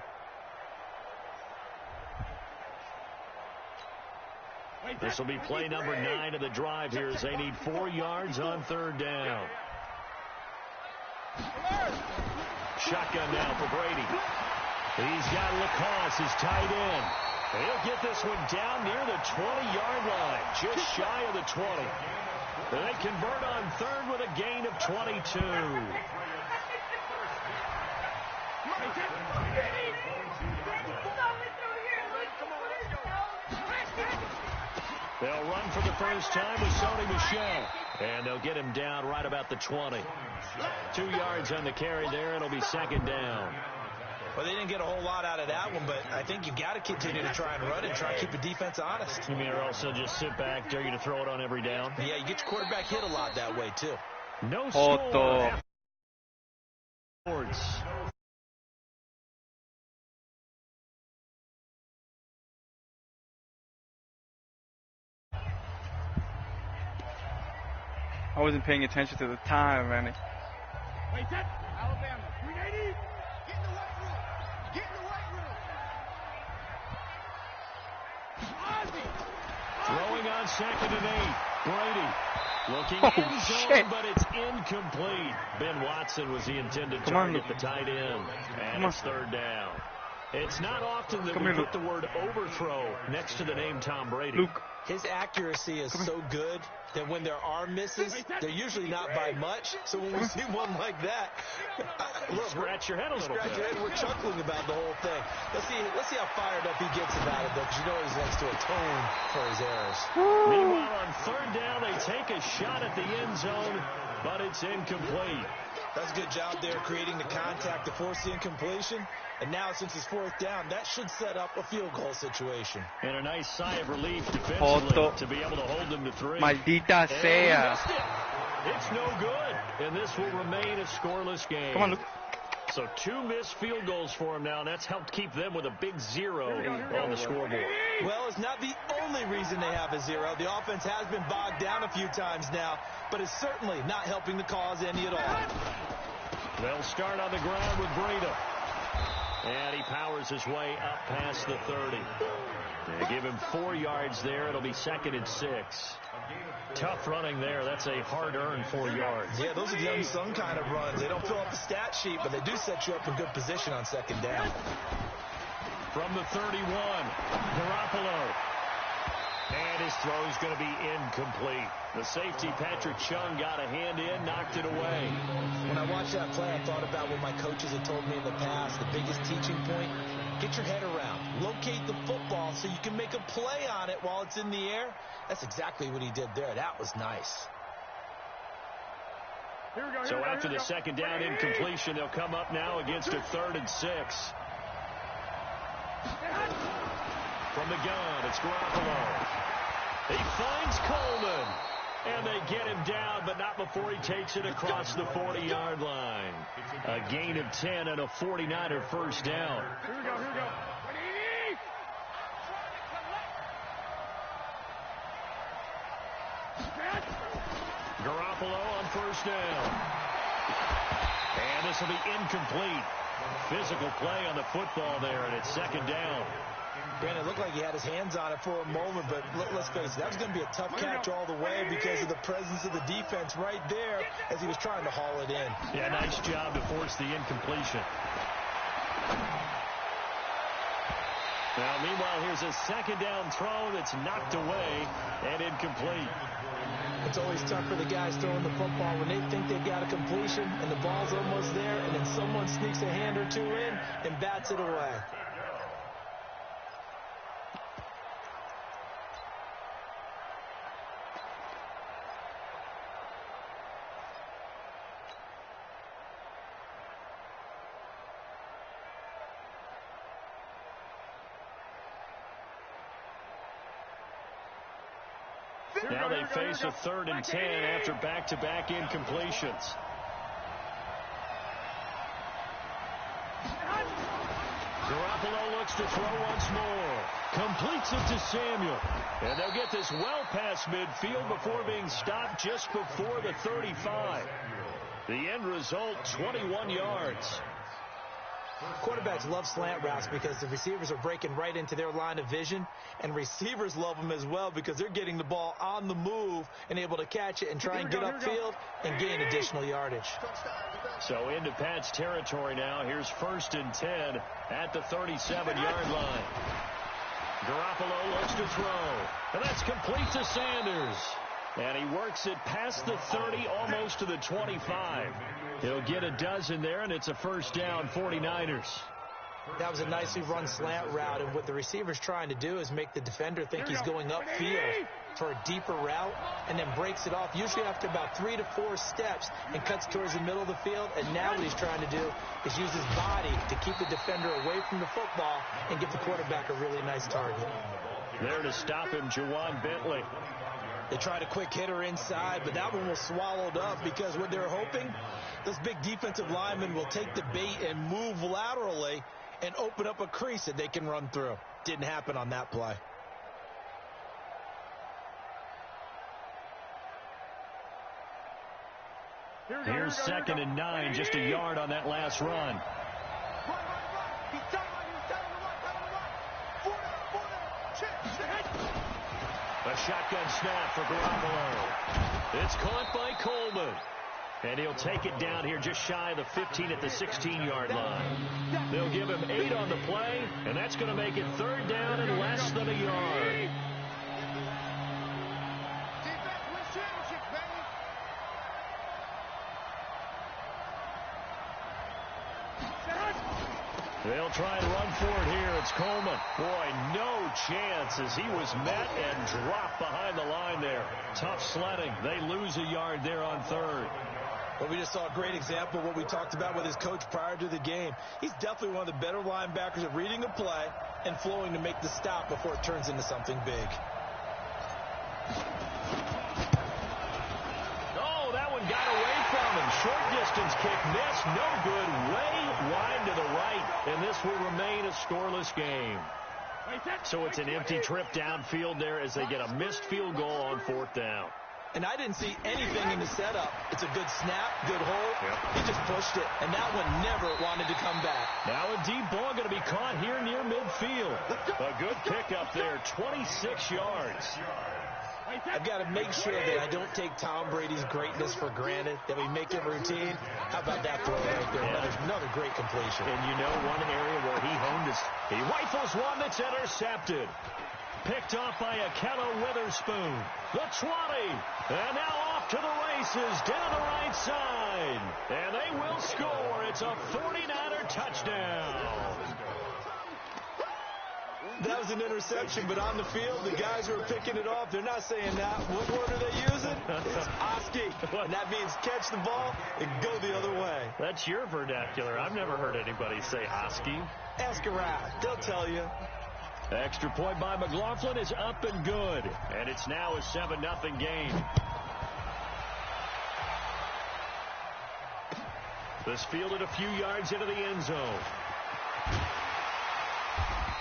This will be play number 9 of the drive here as they need 4 yards on 3rd down. Shotgun now for Brady. He's got Lacoste, his tight end. He'll get this one down near the 20-yard line, just shy of the 20. They convert on 3rd with a gain of 22. They'll run for the first time with Sony Michel. And they'll get him down right about the 20. 2 yards on the carry there. It'll be 2nd down.
Well, they didn't get a whole lot out of that one, but I think you've got to continue to try and run and try and keep the defense honest.
You mean also just sit back, dare you to throw it on every down?
Yeah, you get your quarterback hit a lot that way, too.
No score.
I wasn't paying attention to the time, man.
Wait, set. Alabama. 380. Get in the white room. Get in the white room. Ozzie.
Throwing on 2nd and 8. Brady looking in zone, but it's incomplete. Ben Watson was the intended target, the tight end. And it's 3rd down. It's not often that we put the word overthrow next to the name Tom Brady.
Luke.
His accuracy is so good that when there are misses, they're usually not by much. So when we see one like that, look,
scratch your head a little bit.
We're chuckling about the whole thing. Let's see how fired up he gets about it, though, because you know he's next to atone for his errors.
Meanwhile, on 3rd down, they take a shot at the end zone, but it's incomplete.
That's a good job there creating the contact to force the incompletion. And now, since it's 4th down, that should set up a field goal situation.
And a nice sigh of relief defensively to be able to hold them to 3.
Maldita sea.
It's no good, and this will remain a scoreless game.
Come on, Luke.
So 2 missed field goals for him now, and that's helped keep them with a big 0 on the scoreboard.
Well, it's not the only reason they have a 0. The offense has been bogged down a few times now, but it's certainly not helping the cause any at all.
They'll start on the ground with Breda. And he powers his way up past the 30. They give him 4 yards there. It'll be 2nd and 6. Tough running there. That's a hard-earned 4 yards.
Yeah, those are the unsung kind of runs. They don't fill up the stat sheet, but they do set you up in good position on 2nd down.
From the 31, Garoppolo. And his throw is going to be incomplete. The safety, Patrick Chung, got a hand in, knocked it away.
When I watched that play, I thought about what my coaches had told me in the past. The biggest teaching point, get your head around. Locate the football so you can make a play on it while it's in the air. That's exactly what he did there. That was nice.
So after the 2nd down incompletion, they'll come up now against a 3rd and 6. From the gun, it's Garoppolo. He finds Coleman. And they get him down, but not before he takes it across the 40-yard line. A gain of 10 and a 49er first down.
Here we go, here we go.
Garoppolo on first down. And this will be incomplete. Physical play on the football there, and it's second down.
Brandon, it looked like he had his hands on it for a moment, but let's face it, that was going to be a tough catch all the way because of the presence of the defense right there as he was trying to haul it in.
Yeah, nice job to force the incompletion. Now, meanwhile, here's a second down throw that's knocked away and incomplete.
It's always tough for the guys throwing the football when they think they've got a completion and the ball's almost there, and then someone sneaks a hand or two in and bats it away.
Now they face a 3rd and 10 after back-to-back incompletions. Garoppolo looks to throw once more. Completes it to Samuel. And they'll get this well past midfield before being stopped just before the 35. The end result, 21 yards.
Quarterbacks love slant routes because the receivers are breaking right into their line of vision, and receivers love them as well because they're getting the ball on the move and able to catch it and try and get upfield and gain additional yardage.
So into Pat's territory now. Here's 1st and 10 at the 37-yard line. Garoppolo looks to throw, and that's complete to Sanders. And he works it past the 30, almost to the 25. He'll get a dozen there, and it's a first down, 49ers.
That was a nicely run slant route, and what the receiver's trying to do is make the defender think he's going upfield for a deeper route, and then breaks it off, usually after about 3 to 4 steps, and cuts towards the middle of the field. And now what he's trying to do is use his body to keep the defender away from the football and give the quarterback a really nice target.
There to stop him, Juwan Bentley.
They tried a quick hitter inside, but that one was swallowed up because what they're hoping, this big defensive lineman will take the bait and move laterally and open up a crease that they can run through. Didn't happen on that play.
Here's 2nd and 9, just a yard on that last run. A shotgun snap for Garoppolo. It's caught by Coleman. And he'll take it down here just shy of the 15 at the 16-yard line. They'll give him 8 on the play, and that's going to make it 3rd down and less than a yard. They'll try and run for it here. It's Coleman. Boy, no chance as he was met and dropped behind the line there. Tough sledding. They lose a yard there on 3rd.
Well, we just saw a great example of what we talked about with his coach prior to the game. He's definitely one of the better linebackers at reading a play and flowing to make the stop before it turns into something big.
Oh, that one got away from him. Short distance kick missed. No good. Way wide to the right. And this will remain a scoreless game. So it's an empty trip downfield there as they get a missed field goal on 4th down.
And I didn't see anything in the setup. It's a good snap, good hold.
Yep.
He just pushed it, and that one never wanted to come back.
Now a deep ball going to be caught here near midfield. A good pickup there, 26 yards.
I've got to make sure that I don't take Tom Brady's greatness for granted, that we make it routine. How about that throw right there?
Yeah.
Another great completion.
And you know one area where he honed his... He rifles one that's intercepted. Picked off by Akello Witherspoon. The 20. And now off to the races down the right side. And they will score. It's a 49er touchdown.
That was an interception, but on the field, the guys who are picking it off, they're not saying that. What word are they using? It's Oski. And that means catch the ball and go the other way.
That's your vernacular. I've never heard anybody say Oski.
Ask around. They'll tell you.
Extra point by McLaughlin is up and good. And it's now a 7-0 game. This fielded a few yards into the end zone.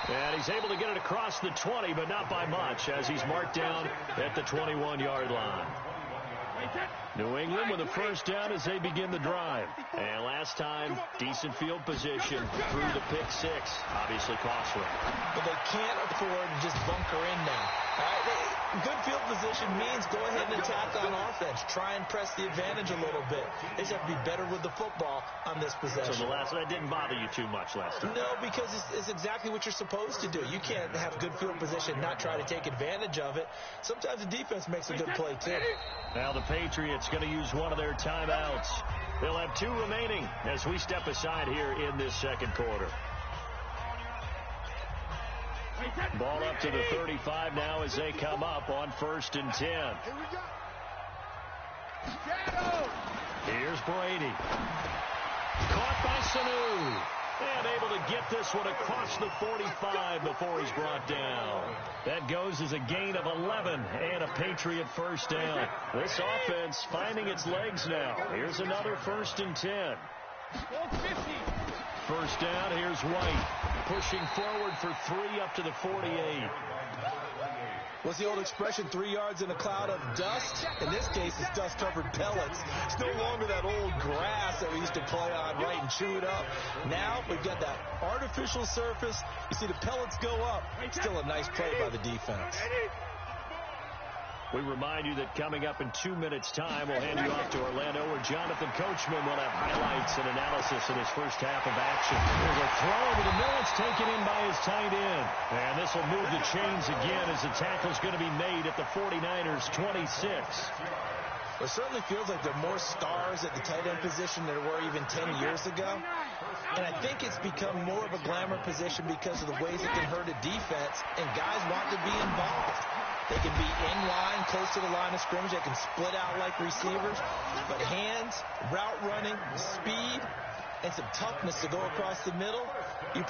And he's able to get it across the 20, but not by much, as he's marked down at the 21-yard line. New England with a first down as they begin the drive. And last time, decent field position through the pick six. Obviously costly.
But they can't afford to just bunker in now. All right? Good field position means go ahead and attack on offense. Try and press the advantage a little bit. They just have to be better with the football on this possession.
So that didn't bother you too much last time?
No, because it's exactly what you're supposed to do. You can't have good field position, not try to take advantage of it. Sometimes the defense makes a good play, too.
Now the Patriots going to use one of their timeouts. They'll have 2 remaining as we step aside here in this second quarter. Ball up to the 35 now as they come up on 1st and 10. Here's Brady. Caught by Sanu. And able to get this one across the 45 before he's brought down. That goes as a gain of 11 and a Patriot first down. This offense finding its legs now. Here's another 1st and 10. First down, here's White. Pushing forward for 3 up to the 48.
What's the old expression, 3 yards in a cloud of dust? In this case, it's dust-covered pellets. It's no longer that old grass that we used to play on, right, and chew it up. Now we've got that artificial surface. You see the pellets go up. Still a nice play by the defense.
We remind you that coming up in 2 minutes' time, we'll hand you off to Orlando, where Jonathan Coachman will have highlights and analysis in his first half of action. There's a throw over the middle. It's taken in by his tight end. And this will move the chains again as the tackle's going to be made at the 49ers' 26.
It certainly feels like there are more stars at the tight end position than there were even 10 years ago. And I think it's become more of a glamour position because of the ways it can hurt a defense, and guys want to be involved. They can be in line, close to the line of scrimmage. They can split out like receivers. But hands, route running, speed, and some toughness to go across the middle, you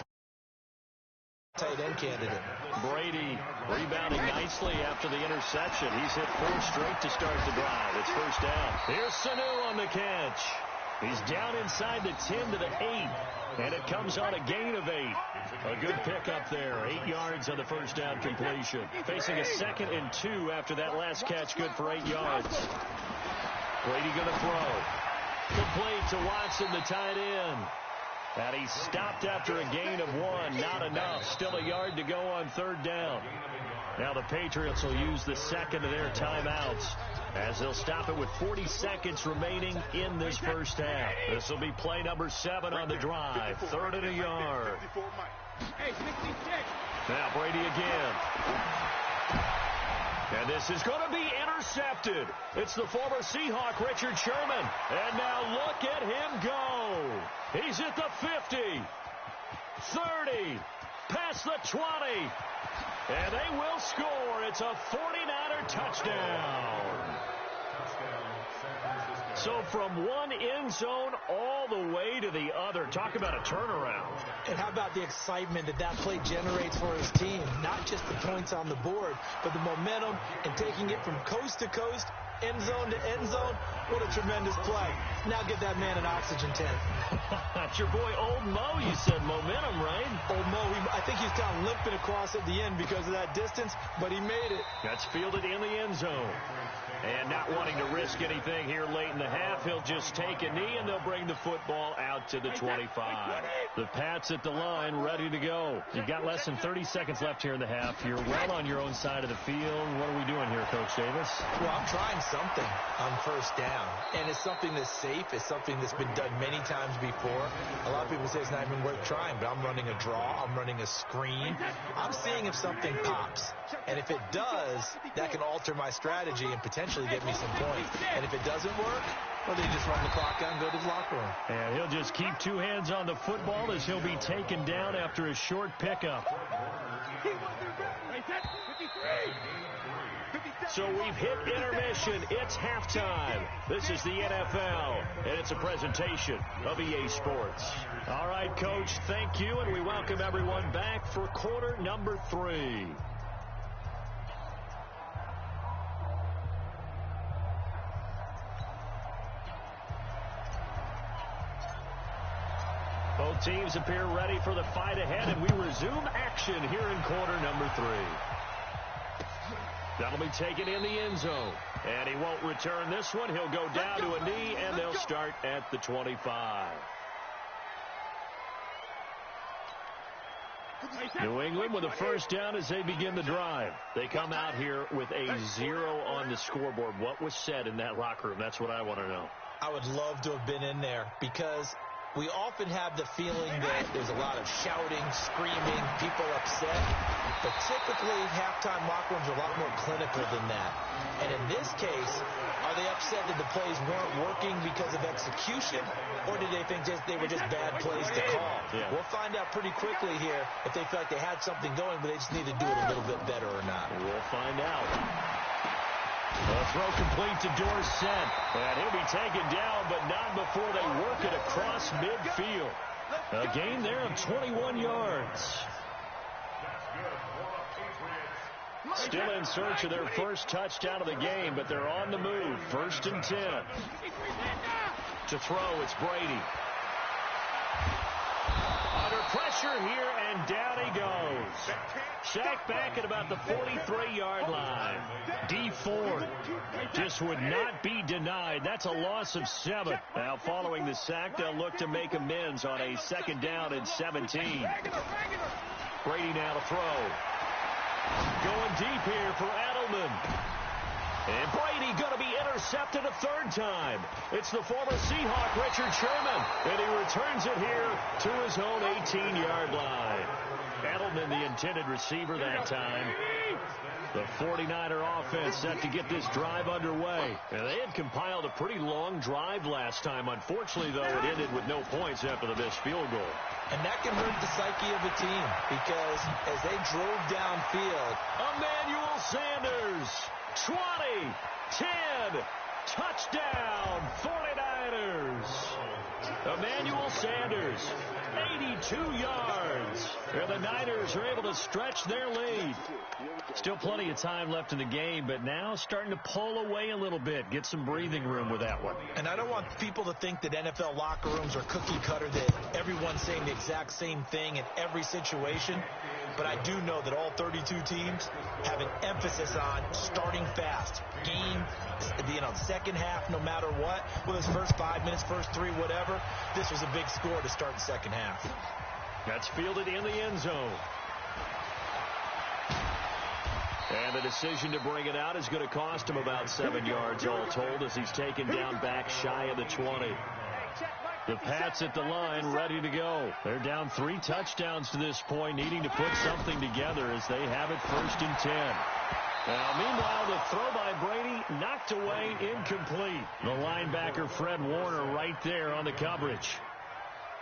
tight end candidate.
Brady rebounding nicely after the interception. He's hit 4 straight to start the drive. It's first down. Here's Sanu on the catch. He's down inside the 10 to the 8. And it comes on a gain of 8. A good pickup there. 8 yards on the first down completion. Facing a 2nd and 2 after that last catch. Good for 8 yards. Brady going to throw. Complete to Watson, the tight end. And he stopped after a gain of 1. Not enough. Still a yard to go on 3rd down. Now the Patriots will use the 2nd of their timeouts, as they'll stop it with 40 seconds remaining in this first half. This will be play number 7 on the drive. 3rd and a yard. Now Brady again. And this is going to be intercepted. It's the former Seahawk, Richard Sherman. And now look at him go. He's at the 50, 30, past the 20. And they will score. It's a 49er touchdown. So from one end zone all the way to the other. Talk about a turnaround.
And how about the excitement that play generates for his team? Not just the points on the board, but the momentum and taking it from coast to coast, end zone to end zone. What a tremendous play. Now get that man an oxygen tank.
That's your boy Old Mo. You said momentum, right?
Old Mo, I think he's kind of limping across at the end because of that distance, but he made it.
That's fielded in the end zone. And not wanting to risk anything here late in the half, he'll just take a knee, and they'll bring the football out to the 25. The Pats at the line, ready to go. You've got less than 30 seconds left here in the half. You're well on your own side of the field. What are we doing here, Coach Davis?
Well, I'm trying something on first down, and it's something that's safe. It's something that's been done many times before. A lot of people say it's not even worth trying, but I'm running a draw. I'm running a screen. I'm seeing if something pops, and if it does, that can alter my strategy and potentially get me some points. And if it doesn't work, well, then you just run the clock out and go to the locker room.
And he'll just keep 2 hands on the football as he'll be taken down after a short pickup. So we've hit intermission. It's halftime. This is the NFL, and it's a presentation of EA Sports. All right, Coach, thank you, and we welcome everyone back for quarter number 3. Both teams appear ready for the fight ahead, and we resume action here in quarter number 3. That'll be taken in the end zone. And he won't return this one. He'll go down to a knee, and they'll start at the 25. New England with a first down as they begin the drive. They come out here with a 0 on the scoreboard. What was said in that locker room? That's what I want to know.
I would love to have been in there because we often have the feeling that there's a lot of shouting, screaming, people upset. But typically, halftime locker rooms are a lot more clinical than that. And in this case, are they upset that the plays weren't working because of execution? Or did they think they were just bad plays to call? Yeah. We'll find out pretty quickly here if they feel like they had something going, but they just need to do it a little bit better or not.
We'll find out. A throw complete to Dorsett. And he'll be taken down, but not before they work it across midfield. A gain there of 21 yards. Still in search of their first touchdown of the game, but they're on the move. 1st and 10. To throw, it's Brady. Under pressure here, and down he goes. Sacked back at about the 43-yard line. D Ford just would not be denied. That's a loss of 7. Now, following the sack, they'll look to make amends on a 2nd down and 17. Brady now to throw. Going deep here for Edelman. And Brady going to be intercepted a 3rd time. It's the former Seahawk, Richard Sherman. And he returns it here to his own 18-yard line. Edelman, the intended receiver that time. The 49er offense set to get this drive underway. And they had compiled a pretty long drive last time. Unfortunately, though, it ended with no points after the missed field goal.
And that can hurt the psyche of a team because as they drove downfield,
Emmanuel Sanders, 20, 10, touchdown, 49ers. Emmanuel Sanders, 82 yards. And the Niners are able to stretch their lead. Still plenty of time left in the game, but now starting to pull away a little bit. Get some breathing room with that one.
And I don't want people to think that NFL locker rooms are cookie cutter, that everyone's saying the exact same thing in every situation. But I do know that all 32 teams have an emphasis on starting fast. Game, second half, no matter what. Whether it's first 5 minutes, first 3, whatever. This was a big score to start the second half.
That's fielded in the end zone. And the decision to bring it out is going to cost him about 7 yards all told as he's taken down back shy of the 20. The Pats at the line ready to go. They're down 3 touchdowns to this point, needing to put something together as they have it 1st and 10. Now, meanwhile, the throw by Brady knocked away, incomplete. The linebacker, Fred Warner, right there on the coverage.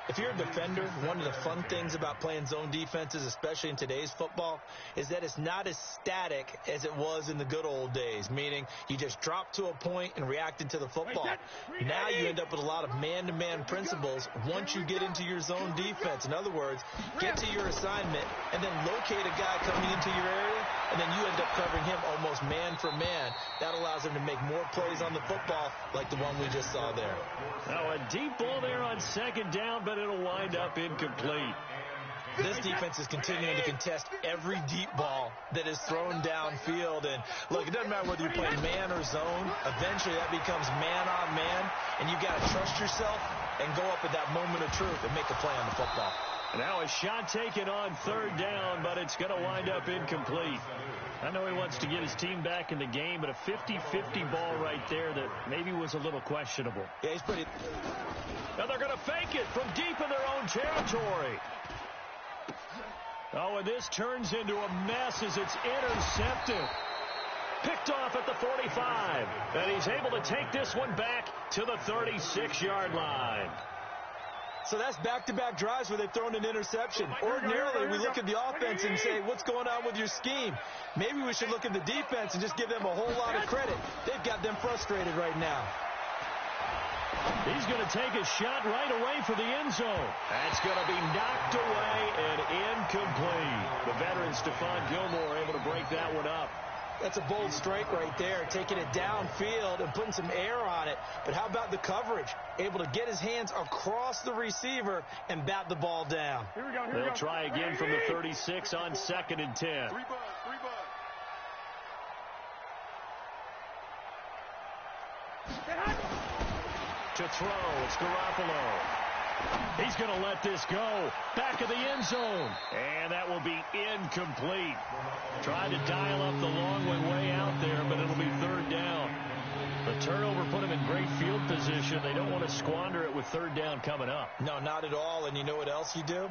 If you're a defender, one of the fun things about playing zone defenses, especially in today's football, is that it's not as static as it was in the good old days, meaning you just drop to a point and react into the football. Now you end up with a lot of man-to-man principles once you get into your zone defense. In other words, get to your assignment and then locate a guy coming into your area, and then you end up covering him almost man for man. That allows him to make more plays on the football like the one we just saw there.
Now a deep ball there on 2nd down, but it'll wind up incomplete.
This defense is continuing to contest every deep ball that is thrown downfield. And look, it doesn't matter whether you're playing man or zone. Eventually that becomes man on man, and you got to trust yourself and go up at that moment of truth and make a play on the football.
Now a shot taken on 3rd down, but it's going to wind up incomplete. I know he wants to get his team back in the game, but a 50-50 ball right there that maybe was a little questionable.
Yeah, he's pretty...
Now they're going to fake it from deep in their own territory. Oh, and this turns into a mess as it's intercepted. Picked off at the 45. And he's able to take this one back to the 36-yard line.
So that's back-to-back drives where they've thrown an interception. Ordinarily, we look at the offense and say, what's going on with your scheme? Maybe we should look at the defense and just give them a whole lot of credit. They've got them frustrated right now.
He's going to take a shot right away for the end zone. That's going to be knocked away and incomplete. The veteran Stephon Gilmore able to break that one up.
That's a bold strike right there, taking it downfield and putting some air on it. But how about the coverage? Able to get his hands across the receiver and bat the ball down.
They'll try again from the 36 on 2nd and 10. To throw, it's Garoppolo. He's going to let this go. Back of the end zone. And that will be incomplete. Tried to dial up the long way out there, but it'll be 3rd down. The turnover put him in great field position. They don't want to squander it with 3rd down coming up.
No, not at all. And you know what else you do?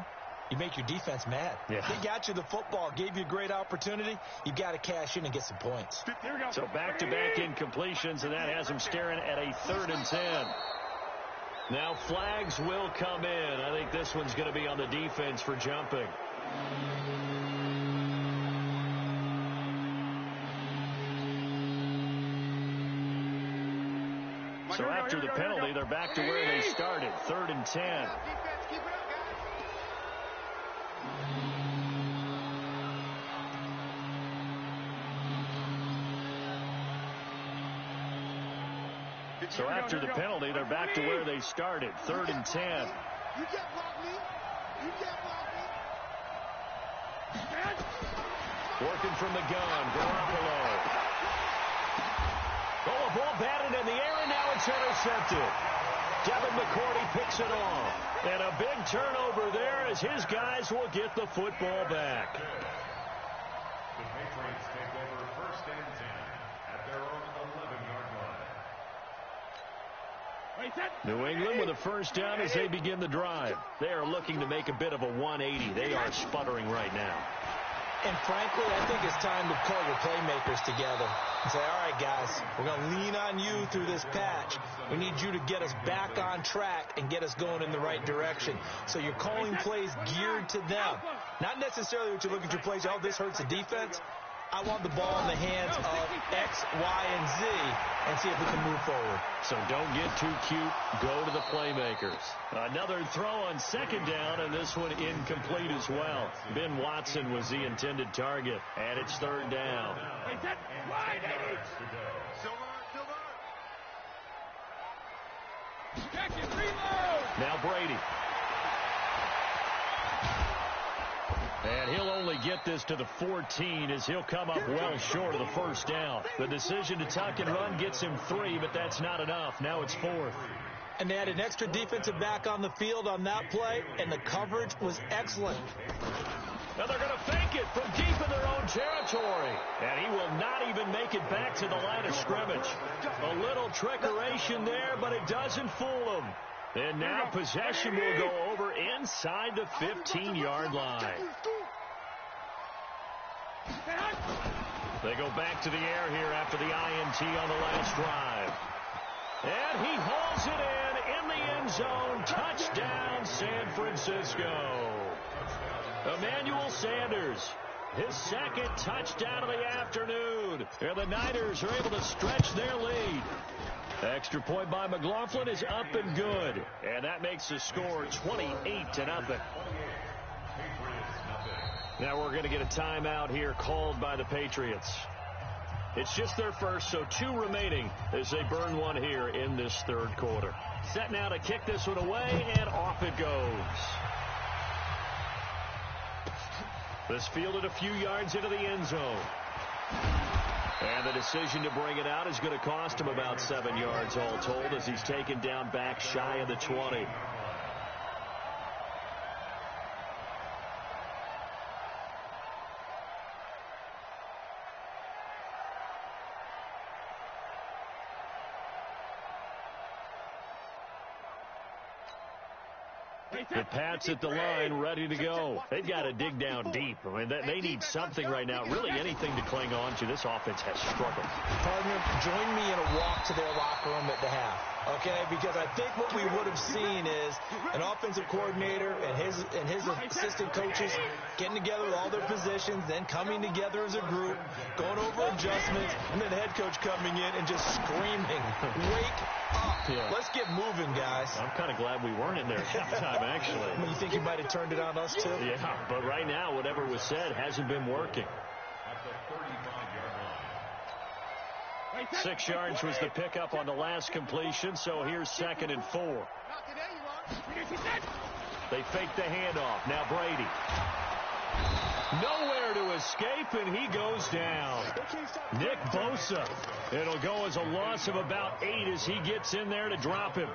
You make your defense mad.
Yeah.
They got you the football, gave you a great opportunity. You got to cash in and get some points.
So back-to-back incompletions, and that has him staring at a 3rd and 10. Now flags will come in. I think this one's going to be on the defense for jumping. So after the penalty, they're back to where they started, 3rd and 10. So after the penalty, they're back to where they started, 3rd and 10.
You can't block me. You can't block me.
Working from the gun, Garoppolo. Oh, a ball batted in the air, and now it's intercepted. Devin McCourty picks it off. And a big turnover there as his guys will get the football back.
The Patriots take over 1st and 10 at their own 11-yard line.
New England with a 1st down as they begin the drive. They are looking to make a bit of a 180. They are sputtering right now.
And frankly, I think it's time to call your playmakers together and say, all right, guys, we're going to lean on you through this patch. We need you to get us back on track and get us going in the right direction. So you're calling plays geared to them. Not necessarily what you look at your plays, oh, this hurts the defense. I want the ball in the hands of X, Y, and Z and see if we can move forward.
So don't get too cute. Go to the playmakers. Another throw on 2nd down, and this one incomplete as well. Ben Watson was the intended target, and it's 3rd down. Now Brady. And he'll only get this to the 14 as he'll come up well short of the 1st down. The decision to tuck and run gets him 3, but that's not enough. Now it's 4th.
And they had an extra defensive back on the field on that play, and the coverage was excellent.
Now they're going to fake it from deep in their own territory. And he will not even make it back to the line of scrimmage. A little trickeration there, but it doesn't fool him. And now possession will go over inside the 15-yard line. They go back to the air here after the INT on the last drive. And he hauls it in the end zone. Touchdown, San Francisco. Emmanuel Sanders, his 2nd touchdown of the afternoon. And the Niners are able to stretch their lead. Extra point by McLaughlin is up and good. And that makes the score 28-0. Now we're going to get a timeout here called by the Patriots. It's just their first, so 2 remaining as they burn one here in this 3rd quarter. Set now to kick this one away, and off it goes. This fielded a few yards into the end zone. And the decision to bring it out is going to cost him about 7 yards all told as he's taken down back shy of the 20. The Pats at the line, ready to go. They've got to dig down deep. I mean, they need something right now, really anything to cling on to. This offense has struggled.
Partner, join me in a walk to their locker room at the half. Okay, because I think what we would have seen is an offensive coordinator and his assistant coaches getting together with all their positions, then coming together as a group, going over adjustments, and then the head coach coming in and just screaming, "Wake up! Yeah. Let's get moving, guys."
I'm kind of glad we weren't in there at halftime, actually.
I mean, you think he might have turned it on us too?
Yeah, but right now, whatever was said hasn't been working.
At the 35-yard line.
6 yards was the pickup on the last completion, so here's 2nd and 4. They fake the handoff. Now Brady. Nowhere to escape, and he goes down. Nick Bosa. It'll go as a loss of about 8 as he gets in there to drop him.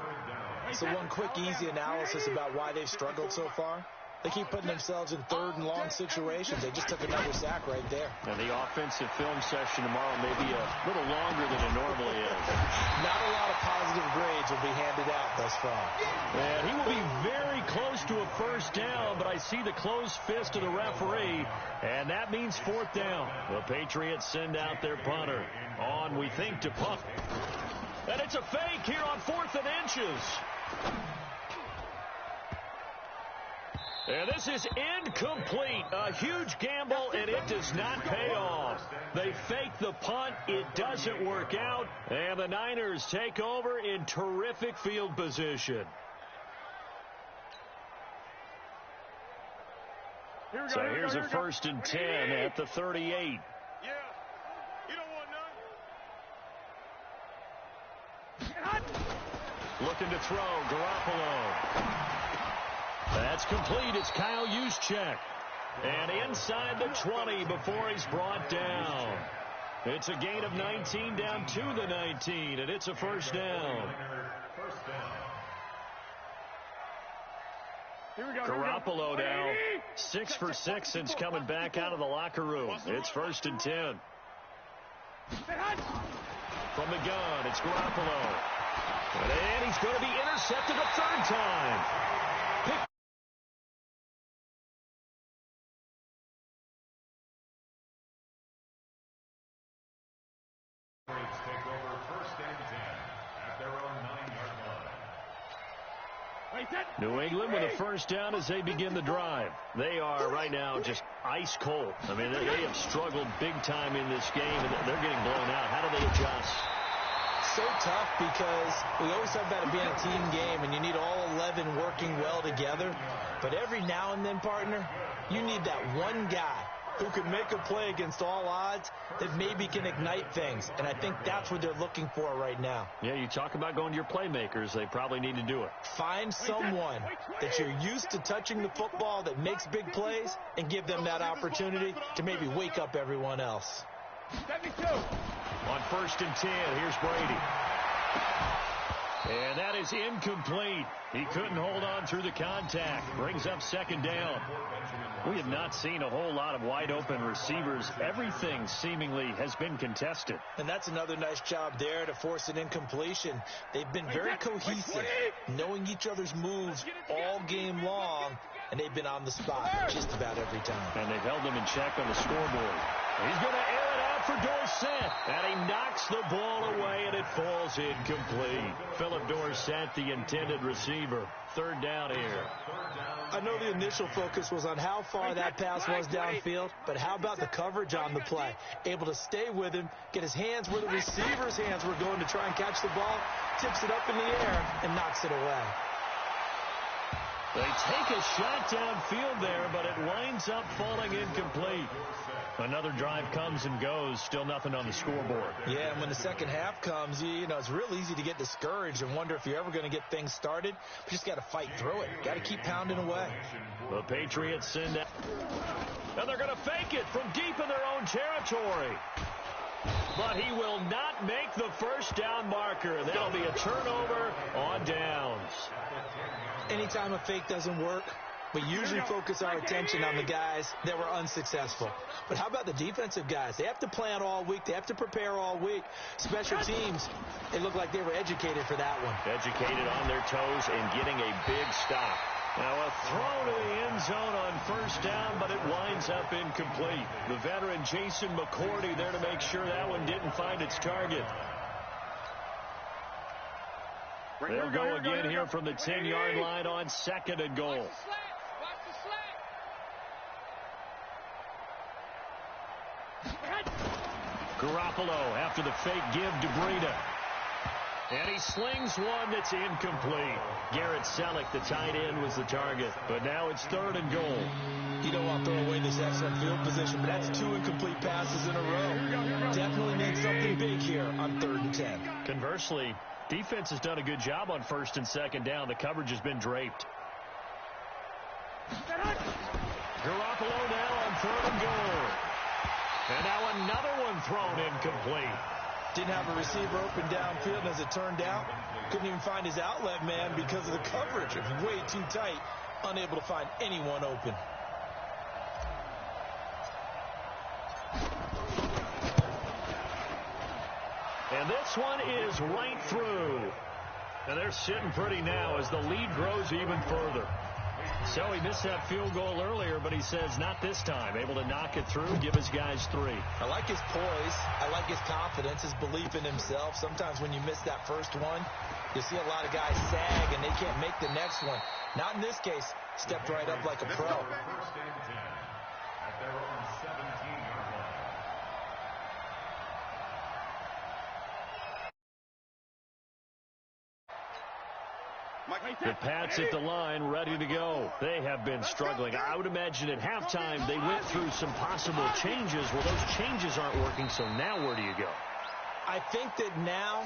So one quick, easy analysis about why they've struggled so far. They keep putting themselves in 3rd and long situations. They just took another sack right there.
Now, the offensive film session tomorrow may be a little longer than it normally is.
Not a lot of positive grades will be handed out thus far.
And he will be very close to a first down, but I see the closed fist of the referee, and that means 4th down. The Patriots send out their punter. On, we think, to punt. And it's a fake here on 4th and inches. And this is incomplete. A huge gamble, and it does not pay off. They fake the punt. It doesn't work out. And the Niners take over in terrific field position. So here's a 1st and 10 at the 38.
Yeah. You don't want none.
Looking to throw. Garoppolo. That's complete. It's Kyle Juszczyk. And inside the 20 before he's brought down. It's a gain of 19 down to the 19, and it's a first down. Garoppolo now 6 for 6 since coming back out of the locker room. It's 1st and 10. From the gun, it's Garoppolo. And he's going to be intercepted a 3rd time.
Take over 1st and 10 at their own 9-yard line.
New England with a first down as they begin the drive. They are right now just ice cold. I mean, they have struggled big time in this game, and they're getting blown out. How do they adjust?
So tough because we always talk about it being a team game, and you need all 11 working well together. But every now and then, partner, you need that one guy who can make a play against all odds that maybe can ignite things. And I think that's what they're looking for right now.
Yeah, you talk about going to your playmakers. They probably need to do it.
Find someone that you're used to touching the football that makes big plays and give them that opportunity to maybe wake up everyone else.
72.
On 1st and 10, here's Brady. And that is incomplete. He couldn't hold on through the contact. Brings up 2nd down. We have not seen a whole lot of wide-open receivers. Everything seemingly has been contested.
And that's another nice job there to force an incompletion. They've been very cohesive, knowing each other's moves all game long, and they've been on the spot just about every time.
And they've held them in check on the scoreboard. He's going to air it out for Dorsett, and he knocks the ball away, and it falls incomplete. Philip Dorsett, the intended receiver. 3rd down here.
I know the initial focus was on how far that pass was downfield, but how about the coverage on the play? Able to stay with him, get his hands where the receiver's hands were going to try and catch the ball, tips it up in the air, and knocks it away.
They take a shot downfield there, but it winds up falling incomplete. Another drive comes and goes, still nothing on the scoreboard.
Yeah, and when the second half comes, you know, it's real easy to get discouraged and wonder if you're ever going to get things started. But you just got to fight through it. Got to keep pounding away.
The Patriots send out. And they're going to fake it from deep in their own territory. But he will not make the first down marker. That'll be a turnover on downs.
Anytime a fake doesn't work, we usually focus our attention on the guys that were unsuccessful. But how about the defensive guys? They have to plan all week. They have to prepare all week. Special teams, it looked like they were educated for that one.
Educated on their toes and getting a big stop. Now a throw to the end zone on first down, but it winds up incomplete. The veteran Jason McCourty there to make sure that one didn't find its target. They'll go again here from the 10-yard line on 2nd and goal. Garoppolo after the fake give to Breida. And he slings one that's incomplete. Garrett Selleck, the tight end, was the target. But now it's 3rd and goal.
You don't want to throw away this excellent field position, but that's 2 incomplete passes in a row. Definitely need something big here on 3rd and 10.
Conversely, defense has done a good job on 1st and 2nd down. The coverage has been draped. Garoppolo now on 3rd and goal. And now another one thrown incomplete.
Didn't have a receiver open downfield, and as it turned out, couldn't even find his outlet man because of the coverage. It was way too tight, unable to find anyone open.
And this one is right through. And they're sitting pretty now as the lead grows even further. So he missed that field goal earlier, but he says not this time. Able to knock it through, give his guys 3.
I like his poise. I like his confidence, his belief in himself. Sometimes when you miss that first one, you see a lot of guys sag and they can't make the next one. Not in this case. Stepped right up like a pro.
1st and 10 at their own 17-yard line.
The Pats at the line, ready to go. They have been struggling. I would imagine at halftime they went through some possible changes. Well, those changes aren't working, so now where do you go?
I think that now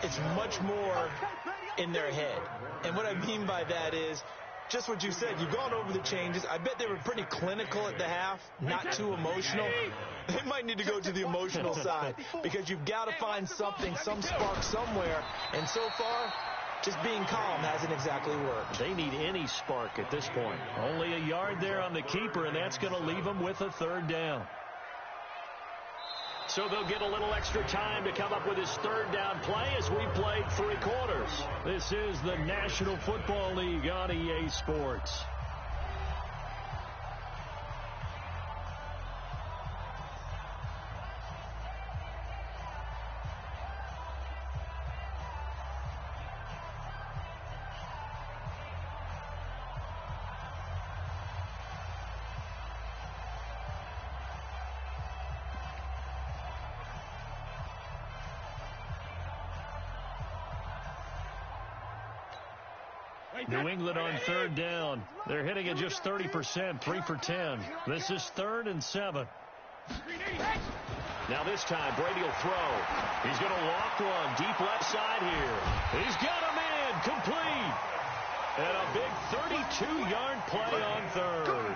it's much more in their head. And what I mean by that is just what you said. You've gone over the changes. I bet they were pretty clinical at the half, not too emotional. They might need to go to the emotional side because you've got to find something, some spark somewhere. And so far, just being calm hasn't exactly worked.
They need any spark at this point. Only a yard there on the keeper, and that's going to leave them with a 3rd down. So they'll get a little extra time to come up with his 3rd down play as we played 3 quarters. This is the National Football League on EA Sports. New England on 3rd down. They're hitting at just 30%, 3 for 10. This is 3rd and 7. Now this time, Brady will throw. He's going to walk one deep left side here. He's got a man complete. And a big 32-yard play on 3rd.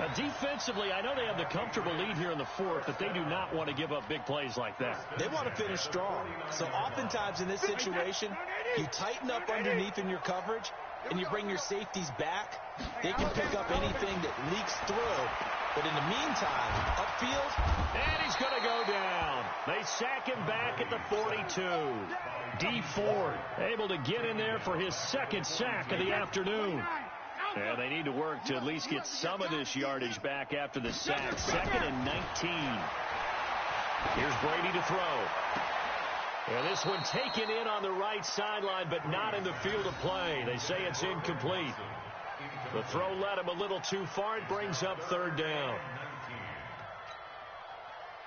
Now, defensively, I know they have the comfortable lead here in the 4th, but they do not want to give up big plays like that.
They want to finish strong. So oftentimes in this situation, you tighten up underneath in your coverage, and you bring your safeties back. They can pick up anything that leaks through. But in the meantime, upfield.
And he's going to go down. They sack him back at the 42. Dee Ford able to get in there for his 2nd sack of the afternoon. And they need to work to at least get some of this yardage back after the sack. 2nd and 19. Here's Brady to throw. And this one taken in on the right sideline, but not in the field of play. They say it's incomplete. The throw led him a little too far. It brings up 3rd down.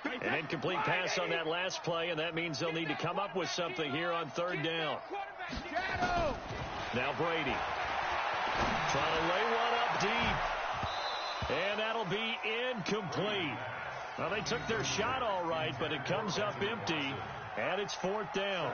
An incomplete pass on that last play, and that means they'll need to come up with something here on 3rd down. Now Brady trying to lay one up deep. And that'll be incomplete. Well, they took their shot all right, but it comes up empty. And it's 4th down.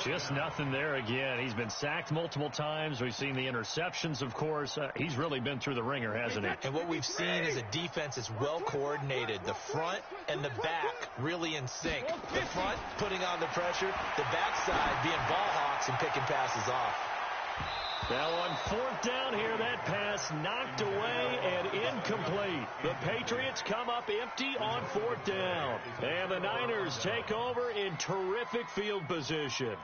Just nothing there again. He's been sacked multiple times. We've seen the interceptions, of course. He's really been through the ringer, hasn't he?
And what we've seen is a defense that's well coordinated. The front and the back really in sync. The front putting on the pressure. The backside being ball hawks and picking passes off.
Now on 4th down here, that pass knocked away and incomplete. The Patriots come up empty on 4th down. And the Niners take over in terrific field position.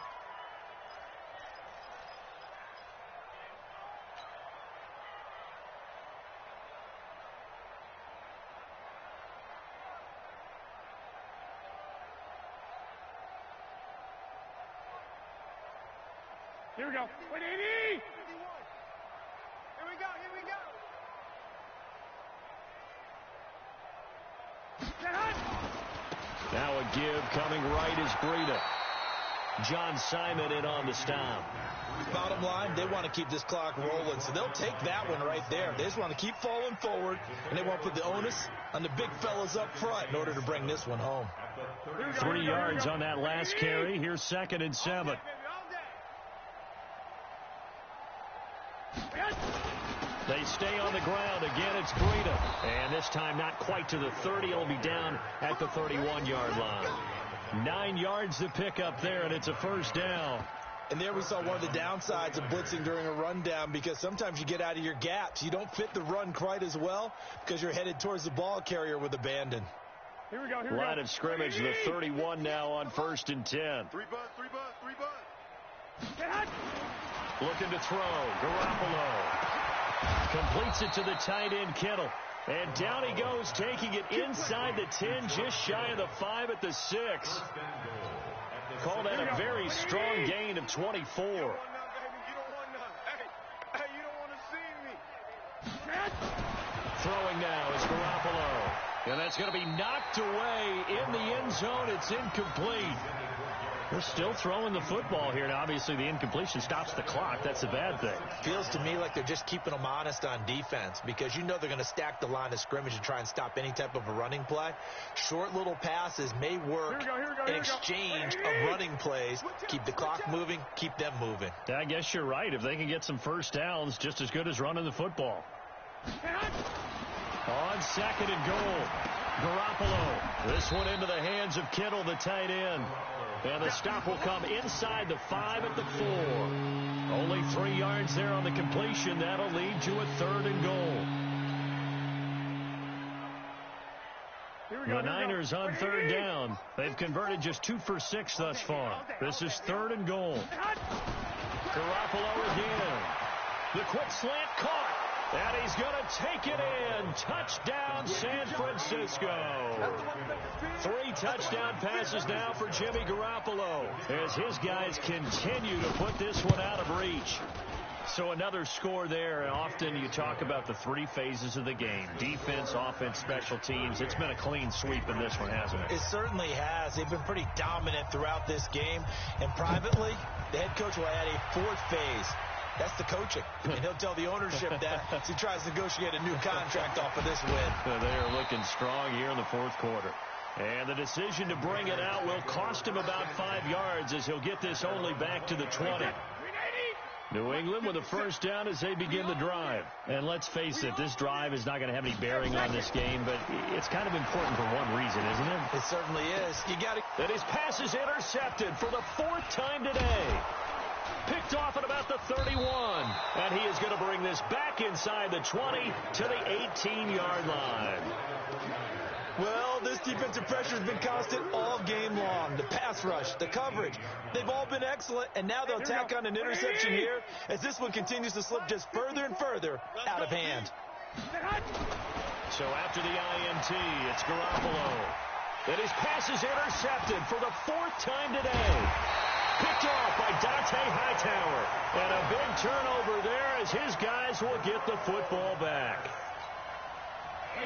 Here we go. 180. Here we go. Here we go.
Now a give coming right is Breida. John Simon in on the stop.
Bottom line, they want to keep this clock rolling, so they'll take that one right there. They just want to keep falling forward, and they want to put the onus on the big fellas up front in order to bring this one home.
3 yards on that last carry. Here's 2nd and 7. They stay on the ground. Again, it's Breida. And this time not quite to the 30. It'll be down at the 31-yard line. 9 yards to pick up there, and it's a first down.
And there we saw one of the downsides of blitzing during a rundown, because sometimes you get out of your gaps. You don't fit the run quite as well because you're headed towards the ball carrier with abandon.
Here we go. Here we
Line
go.
of scrimmage, the 31 now on 1st and 10.
3 bud.
Looking to throw. Garoppolo completes it to the tight end, Kittle. And down he goes, taking it inside the 10, just shy of the 5 at the 6. Call that a very strong gain of 24.
You don't want none. Hey, you don't want to see me.
Throwing now is Garoppolo. And that's going to be knocked away in the end zone. It's incomplete. They're still throwing the football here. Now, obviously, the incompletion stops the clock. That's a bad thing.
Feels to me like they're just keeping them honest on defense, because you know they're going to stack the line of scrimmage and try and stop any type of a running play. Short little passes may work in exchange of running plays. Keep the clock moving, keep them moving.
I guess you're right. If they can get some first downs, just as good as running the football. On 2nd and goal, Garoppolo. This one into the hands of Kittle, the tight end. And the stop will come inside the 5 at the 4. Only 3 yards there on the completion. That'll lead to a 3rd and goal. The Niners on 3rd down. They've converted just 2 for 6 thus far. This is 3rd and goal. Garoppolo again. The quick slant caught. And he's going to take it in. Touchdown, San Francisco. 3 touchdown passes now for Jimmy Garoppolo as his guys continue to put this one out of reach. So another score there, and often you talk about the 3 phases of the game. Defense, offense, special teams. It's been a clean sweep in this one, hasn't it?
It certainly has. They've been pretty dominant throughout this game. And privately, the head coach will add a 4th phase. That's the coaching. And he'll tell the ownership that as he tries to negotiate a new contract off of this win.
They are looking strong here in the 4th quarter. And the decision to bring it out will cost him about 5 yards as he'll get this only back to the 20. New England with a first down as they begin the drive. And let's face it, this drive is not going to have any bearing on this game, but it's kind of important for one reason, isn't it?
It certainly is. You got to.
And his pass is intercepted for the 4th time today. Picked off at about the 31. And he is going to bring this back inside the 20 to the 18-yard line.
Well, this defensive pressure has been constant all game long. The pass rush, the coverage, they've all been excellent. And now they'll tack on an interception here as this one continues to slip just further and further out of hand.
So after the INT, it's Garoppolo. And his pass is intercepted for the 4th time today. Picked off by Dante Hightower. And a big turnover there as his guys will get the football back.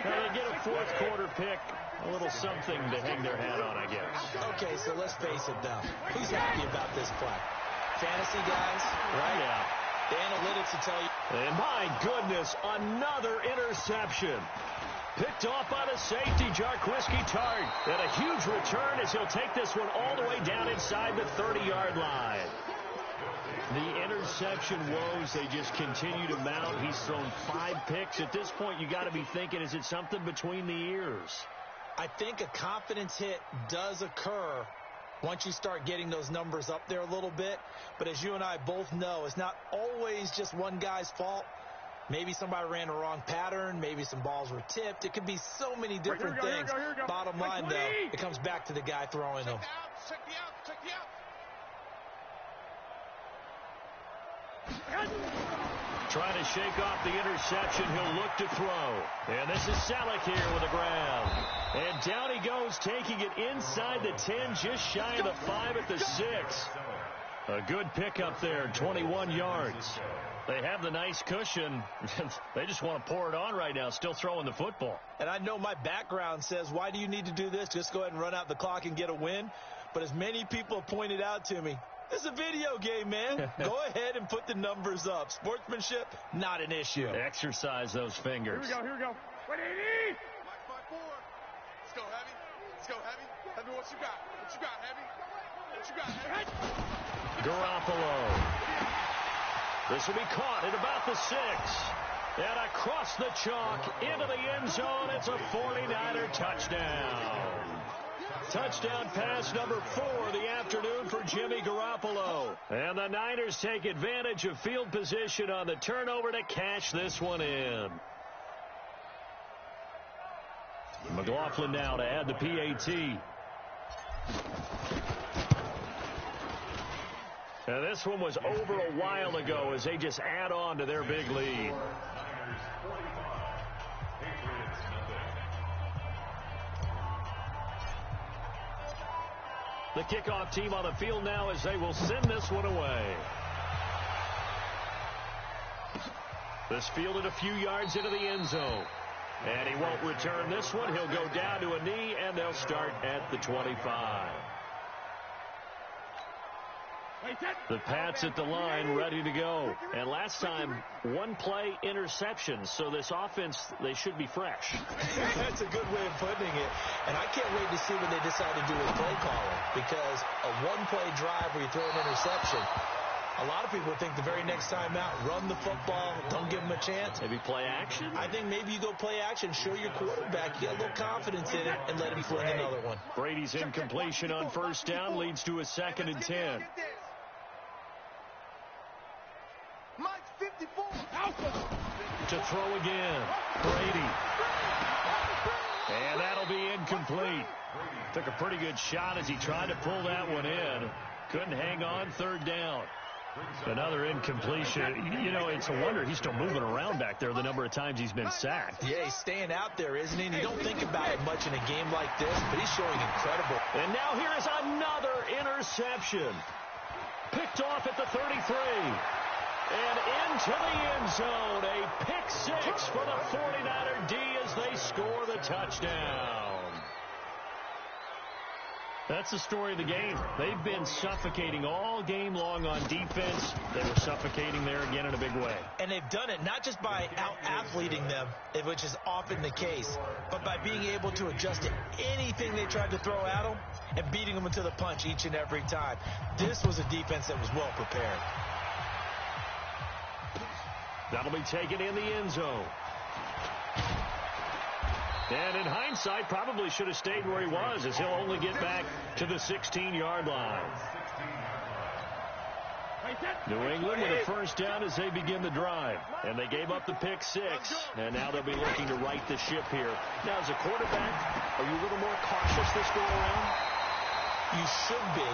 Now they get a 4th quarter pick. A little something to hang their hat on, I guess.
Okay, so let's face it, though. Who's happy about this play? Fantasy guys, right?
Yeah.
The analytics will tell you.
And my goodness, another interception. Picked off by the safety, Jarquiski Tartt. And a huge return as he'll take this one all the way down inside the 30-yard line. The interception woes, they just continue to mount. He's thrown 5 picks. At this point, you got to be thinking, is it something between the ears?
I think a confidence hit does occur once you start getting those numbers up there a little bit. But as you and I both know, it's not always just one guy's fault. Maybe somebody ran a wrong pattern. Maybe some balls were tipped. It could be so many different things. Bottom line, though, it comes back to the guy throwing them.
Check me out.
Trying to shake off the interception. He'll look to throw. And this is Selleck here with the ground. And down he goes, taking it inside the 10, just shy of the 5 at the 6. A good pickup there, 21 yards. They have the nice cushion. They just want to pour it on right now, still throwing the football.
And I know my background says, why do you need to do this? Just go ahead and run out the clock and get a win. But as many people have pointed out to me, it's a video game, man. Go ahead and put the numbers up. Sportsmanship, not an issue.
Exercise those fingers.
Here we go. 180. Mike 5-4. Let's go, Heavy. Let's go, Heavy. Heavy, what you got? What you got, Heavy? What you got, Heavy?
Garoppolo. This will be caught at about the 6. And across the chalk into the end zone. It's a 49er touchdown. Touchdown pass number 4 of the afternoon for Jimmy Garoppolo. And the Niners take advantage of field position on the turnover to cash this one in. McLaughlin now to add the PAT. Now this one was over a while ago as they just add on to their big lead. The kickoff team on the field now as they will send this one away. This fielded a few yards into the end zone. And he won't return this one. He'll go down to a knee, and they'll start at the 25. The Pats at the line, ready to go. And last time, one play interception. So this offense, they should be fresh.
That's a good way of putting it. And I can't wait to see what they decide to do with play calling. Because a one-play drive where you throw an interception, a lot of people think the very next time out, run the football, don't give them a chance.
Maybe play action?
I think maybe you go play action, show your quarterback, you get a little confidence in it, and let him fling another one.
Brady's incompletion on first down leads to a 2nd and 10.
Mike 54.
To throw again. Brady. And that'll be incomplete. Took a pretty good shot as he tried to pull that one in. Couldn't hang on, 3rd down. Another incompletion. You know, it's a wonder he's still moving around back there the number of times he's been sacked.
Yeah, he's staying out there, isn't he? And you don't think about it much in a game like this, but he's showing incredible.
And now here is another interception. Picked off at the 33. And into the end zone. A pick 6 for the 49er D as they score the touchdown. That's the story of the game. They've been suffocating all game long on defense. They were suffocating there again in a big way.
And they've done it not just by out-athleting them, which is often the case, but by being able to adjust to anything they tried to throw at them and beating them into the punch each and every time. This was a defense that was well prepared.
That'll be taken in the end zone. And in hindsight, probably should have stayed where he was, as he'll only get back to the 16-yard line. New England with a first down as they begin the drive. And they gave up the pick 6. And now they'll be looking to right the ship here. Now, as a quarterback, are you a little more cautious this go around?
You should be,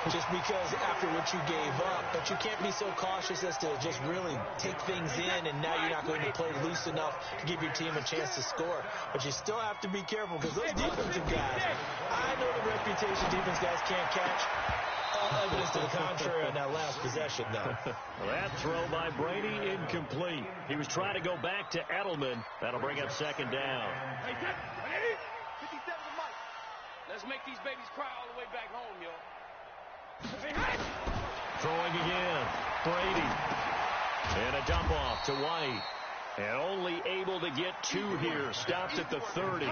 just because after what you gave up. But you can't be so cautious as to just really take things in, and now you're not going to play loose enough to give your team a chance to score. But you still have to be careful, because those defensive guys, I know the reputation defense guys can't catch. All evidence to the contrary on that last possession, though.
That throw by Brady incomplete. He was trying to go back to Edelman. That'll bring up 2nd down.
57 to Mike. Let's make these babies cry all the way back home, yo.
Throwing again. Brady. And a dump off to White. And only able to get 2 here. Stopped at the 30.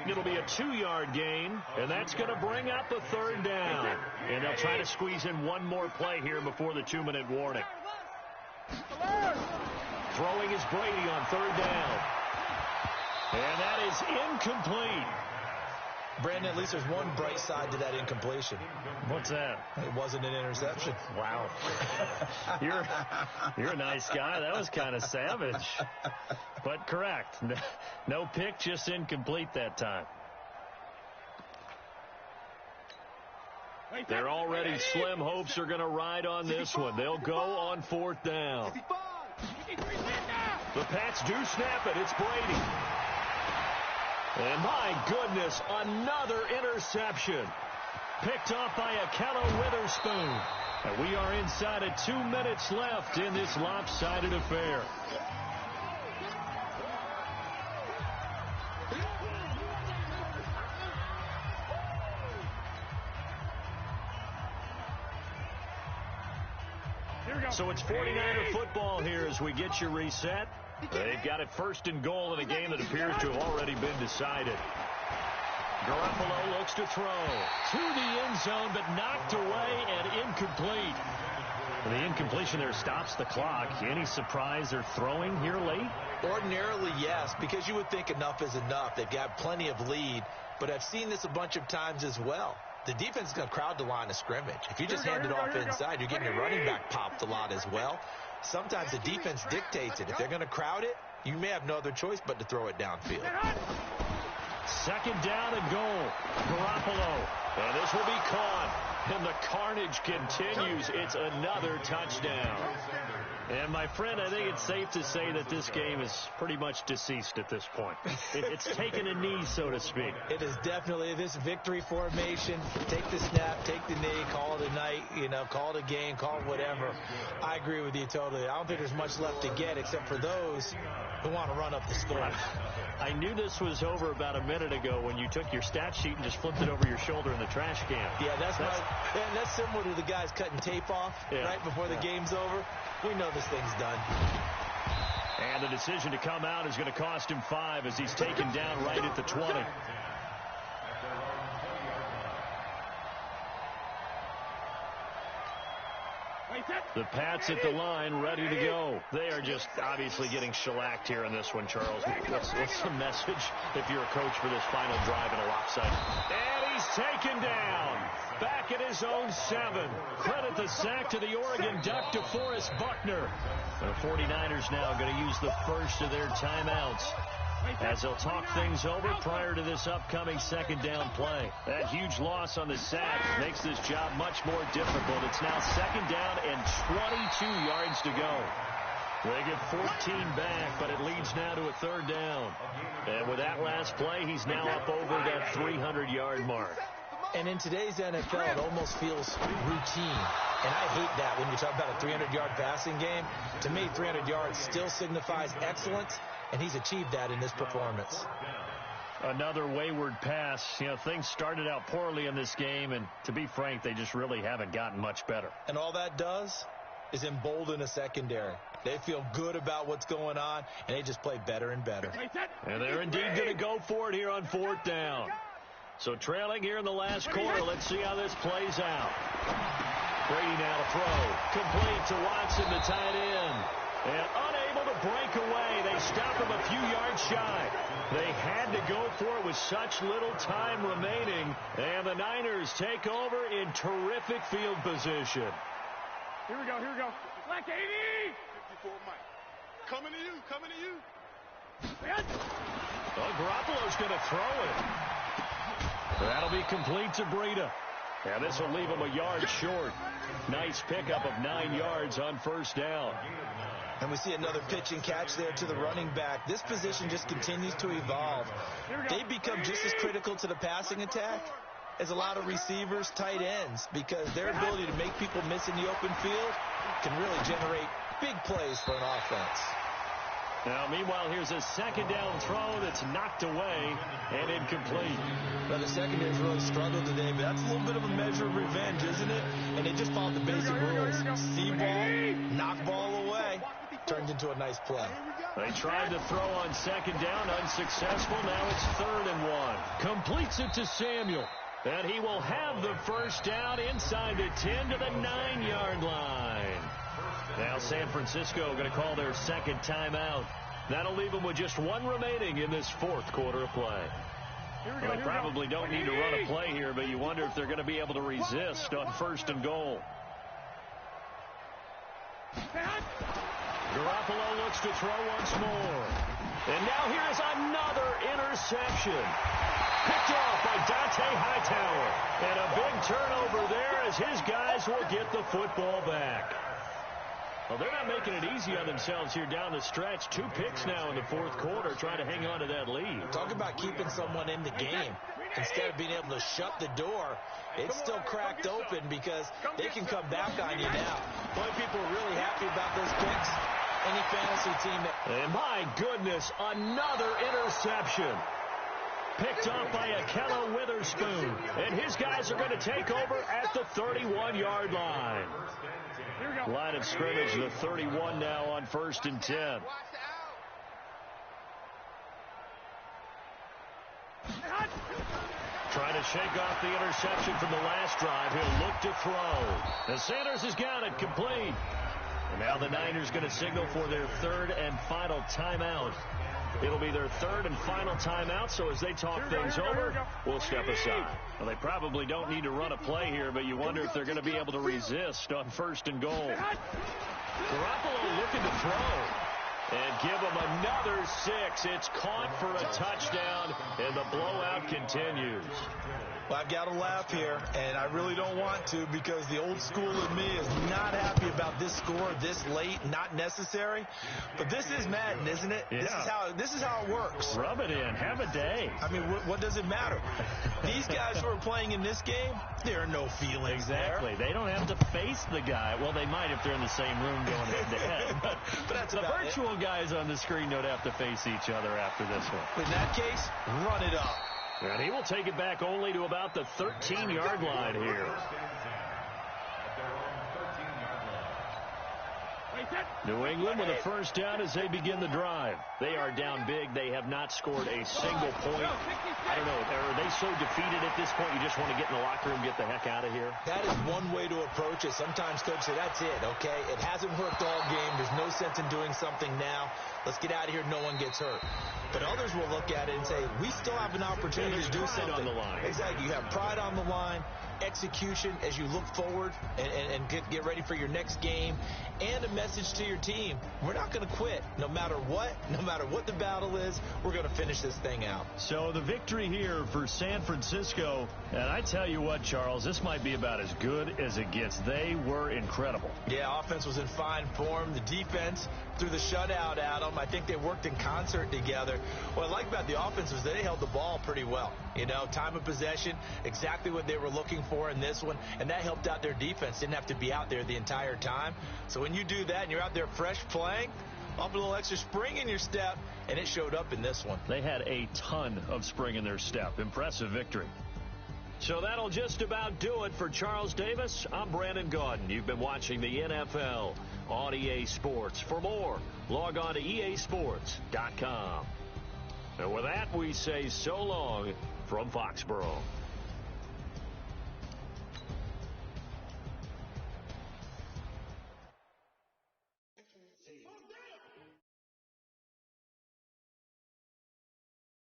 It'll be a 2-yard gain. And that's going to bring up a 3rd down. And they'll try to squeeze in one more play here before the 2-minute warning. Throwing is Brady on 3rd down. And that is incomplete.
Brandon, at least there's one bright side to that incompletion.
What's that?
It wasn't an interception.
Wow. You're a nice guy. That was kind of savage. But correct. No pick, just incomplete that time. Their already slim hopes are going to ride on this one. They'll go on 4th down. The Pats do snap it. It's Brady. And my goodness, another interception. Picked off by Akello Witherspoon. And we are inside of 2 minutes left in this lopsided affair. So it's 49er football here as we get you reset. They've got it 1st and goal in a game that appears to have already been decided. Garoppolo looks to throw to the end zone, but knocked away and incomplete. The incompletion there stops the clock. Any surprise they're throwing here late?
Ordinarily, yes, because you would think enough is enough. They've got plenty of lead, but I've seen this a bunch of times as well. The defense is going to crowd the line of scrimmage. If you just hand it off inside, you're getting your running back popped a lot as well. Sometimes the defense dictates it. If they're going to crowd it, you may have no other choice but to throw it downfield.
2nd down and goal. Garoppolo. And this will be caught. And the carnage continues. It's another touchdown. And, my friend, I think it's safe to say that this game is pretty much deceased at this point. It's taken a knee, so to speak.
It is definitely this victory formation. Take the snap, take the knee, call it a night, call it a game, call it whatever. I agree with you totally. I don't think there's much left to get except for those who want to run up the score.
I knew this was over about a minute ago when you took your stat sheet and just flipped it over your shoulder in the trash can.
Yeah, that's similar to the guys cutting tape off right before the game's over. We know this thing's done.
And the decision to come out is going to cost him 5 as he's taken down right at the 20. The Pats at the line, ready to go. They are just obviously getting shellacked here in this one, Charles. What's the message if you're a coach for this final drive in a lopsided? And he's taken down. Back at his own 7. Credit the sack to the Oregon Duck, DeForest Buckner. The 49ers now going to use the first of their timeouts as they'll talk things over prior to this upcoming 2nd down play. That huge loss on the sack makes this job much more difficult. It's now 2nd down and 22 yards to go. They get 14 back, but it leads now to a 3rd down. And with that last play, he's now up over that 300-yard mark.
And in today's NFL, it almost feels routine. And I hate that when you talk about a 300-yard passing game. To me, 300 yards still signifies excellence, and he's achieved that in this performance.
Another wayward pass. Things started out poorly in this game, and to be frank, they just really haven't gotten much better.
And all that does is embolden a secondary. They feel good about what's going on, and they just play better and better.
And they're indeed going to go for it here on 4th down. So trailing here in the last quarter, let's see how this plays out. Brady now to throw. Complete to Watson, the tight end. And unable to break away. They stop him a few yards shy. They had to go for it with such little time remaining. And the Niners take over in terrific field position.
Here we go. Black 80! 54 Mike. Coming to you.
Well, Garoppolo's going to throw it. That'll be complete to Breida. And this will leave him a yard short. Nice pickup of 9 yards on 1st down.
And we see another pitch and catch there to the running back. This position just continues to evolve. They become just as critical to the passing attack as a lot of receivers, tight ends, because their ability to make people miss in the open field can really generate big plays for an offense.
Now, meanwhile, here's a 2nd down throw that's knocked away and incomplete.
Well, the secondary's really struggled today, but that's a little bit of a measure of revenge, isn't it? And they just followed the basic rules. See ball, knock ball away. Turned into a nice play.
They tried to throw on 2nd down, unsuccessful. Now it's 3rd and 1. Completes it to Samuel. And he will have the 1st down inside the 10 to the 9-yard line. Now San Francisco going to call their 2nd timeout. That'll leave them with just 1 remaining in this 4th quarter of play. Well, they probably don't need to run a play here, but you wonder if they're going to be able to resist on 1st and goal. Garoppolo looks to throw once more. And now here's another interception. Picked off by Dante Hightower. And a big turnover there as his guys will get the football back. Well, they're not making it easy on themselves here down the stretch. 2 picks now in the 4th quarter trying to hang on to that lead.
Talk about keeping someone in the game. instead of being able to shut the door, it's still cracked open because they can come back on you now. Boy, people are really happy about those picks. Any fantasy team that...
And my goodness, another interception. Picked off by Ahkello Witherspoon. And his guys are going to take over at the 31-yard line. Line of scrimmage, the 31 now on 1st and 10. Trying to shake off the interception from the last drive. He'll look to throw. And Sanders has got it complete. And now the Niners going to signal for their 3rd and final timeout. It'll be their 3rd and final timeout, so as they talk things over, we'll step aside. Well, they probably don't need to run a play here, but you wonder if they're going to be able to resist on 1st and goal. Garoppolo looking to throw. And give them another 6. It's caught for a touchdown, and the blowout continues.
Well, I've got to laugh here, and I really don't want to because the old school in me is not happy about this score this late, not necessary. But this is Madden, isn't it?
Yeah.
This is how it works.
Rub it in. Have a day.
I mean, what does it matter? These guys who are playing in this game, there are no feelings
Exactly.
there.
They don't have to face the guy. Well, they might if they're in the same room going head-to-head. But
that's
the virtual guys on the screen don't have to face each other after this one.
In that case, run it up.
And he will take it back only to about the 13-yard line here. New England with a first down as they begin the drive. They are down big. They have not scored a single point. I don't know. Are they so defeated at this point you just want to get in the locker room, get the heck out of here?
That is one way to approach it. Sometimes coaches say, that's it, okay? It hasn't worked all game. There's no sense in doing something now. Let's get out of here. No one gets hurt. But others will look at it and say, we still have an opportunity to do something.
On the line.
Exactly. You have pride on the line, execution as you look forward and get ready for your next game, and a message to your team. We're not going to quit no matter what the battle is. We're going to finish this thing out.
So the victory here for San Francisco, and I tell you what, Charles, this might be about as good as it gets. They were incredible.
Yeah, offense was in fine form. The defense threw the shutout at them. I think they worked in concert together. What I like about the offense was they held the ball pretty well. You know, time of possession, exactly what they were looking for in this one, and that helped out their defense. Didn't have to be out there the entire time. So when you do that and you're out there fresh playing, up a little extra spring in your step, and it showed up in this one.
They had a ton of spring in their step. Impressive victory. So that'll just about do it for Charles Davis. I'm Brandon Gaudin. You've been watching the NFL on EA Sports. For more, log on to easports.com. And with that, we say so long from Foxborough.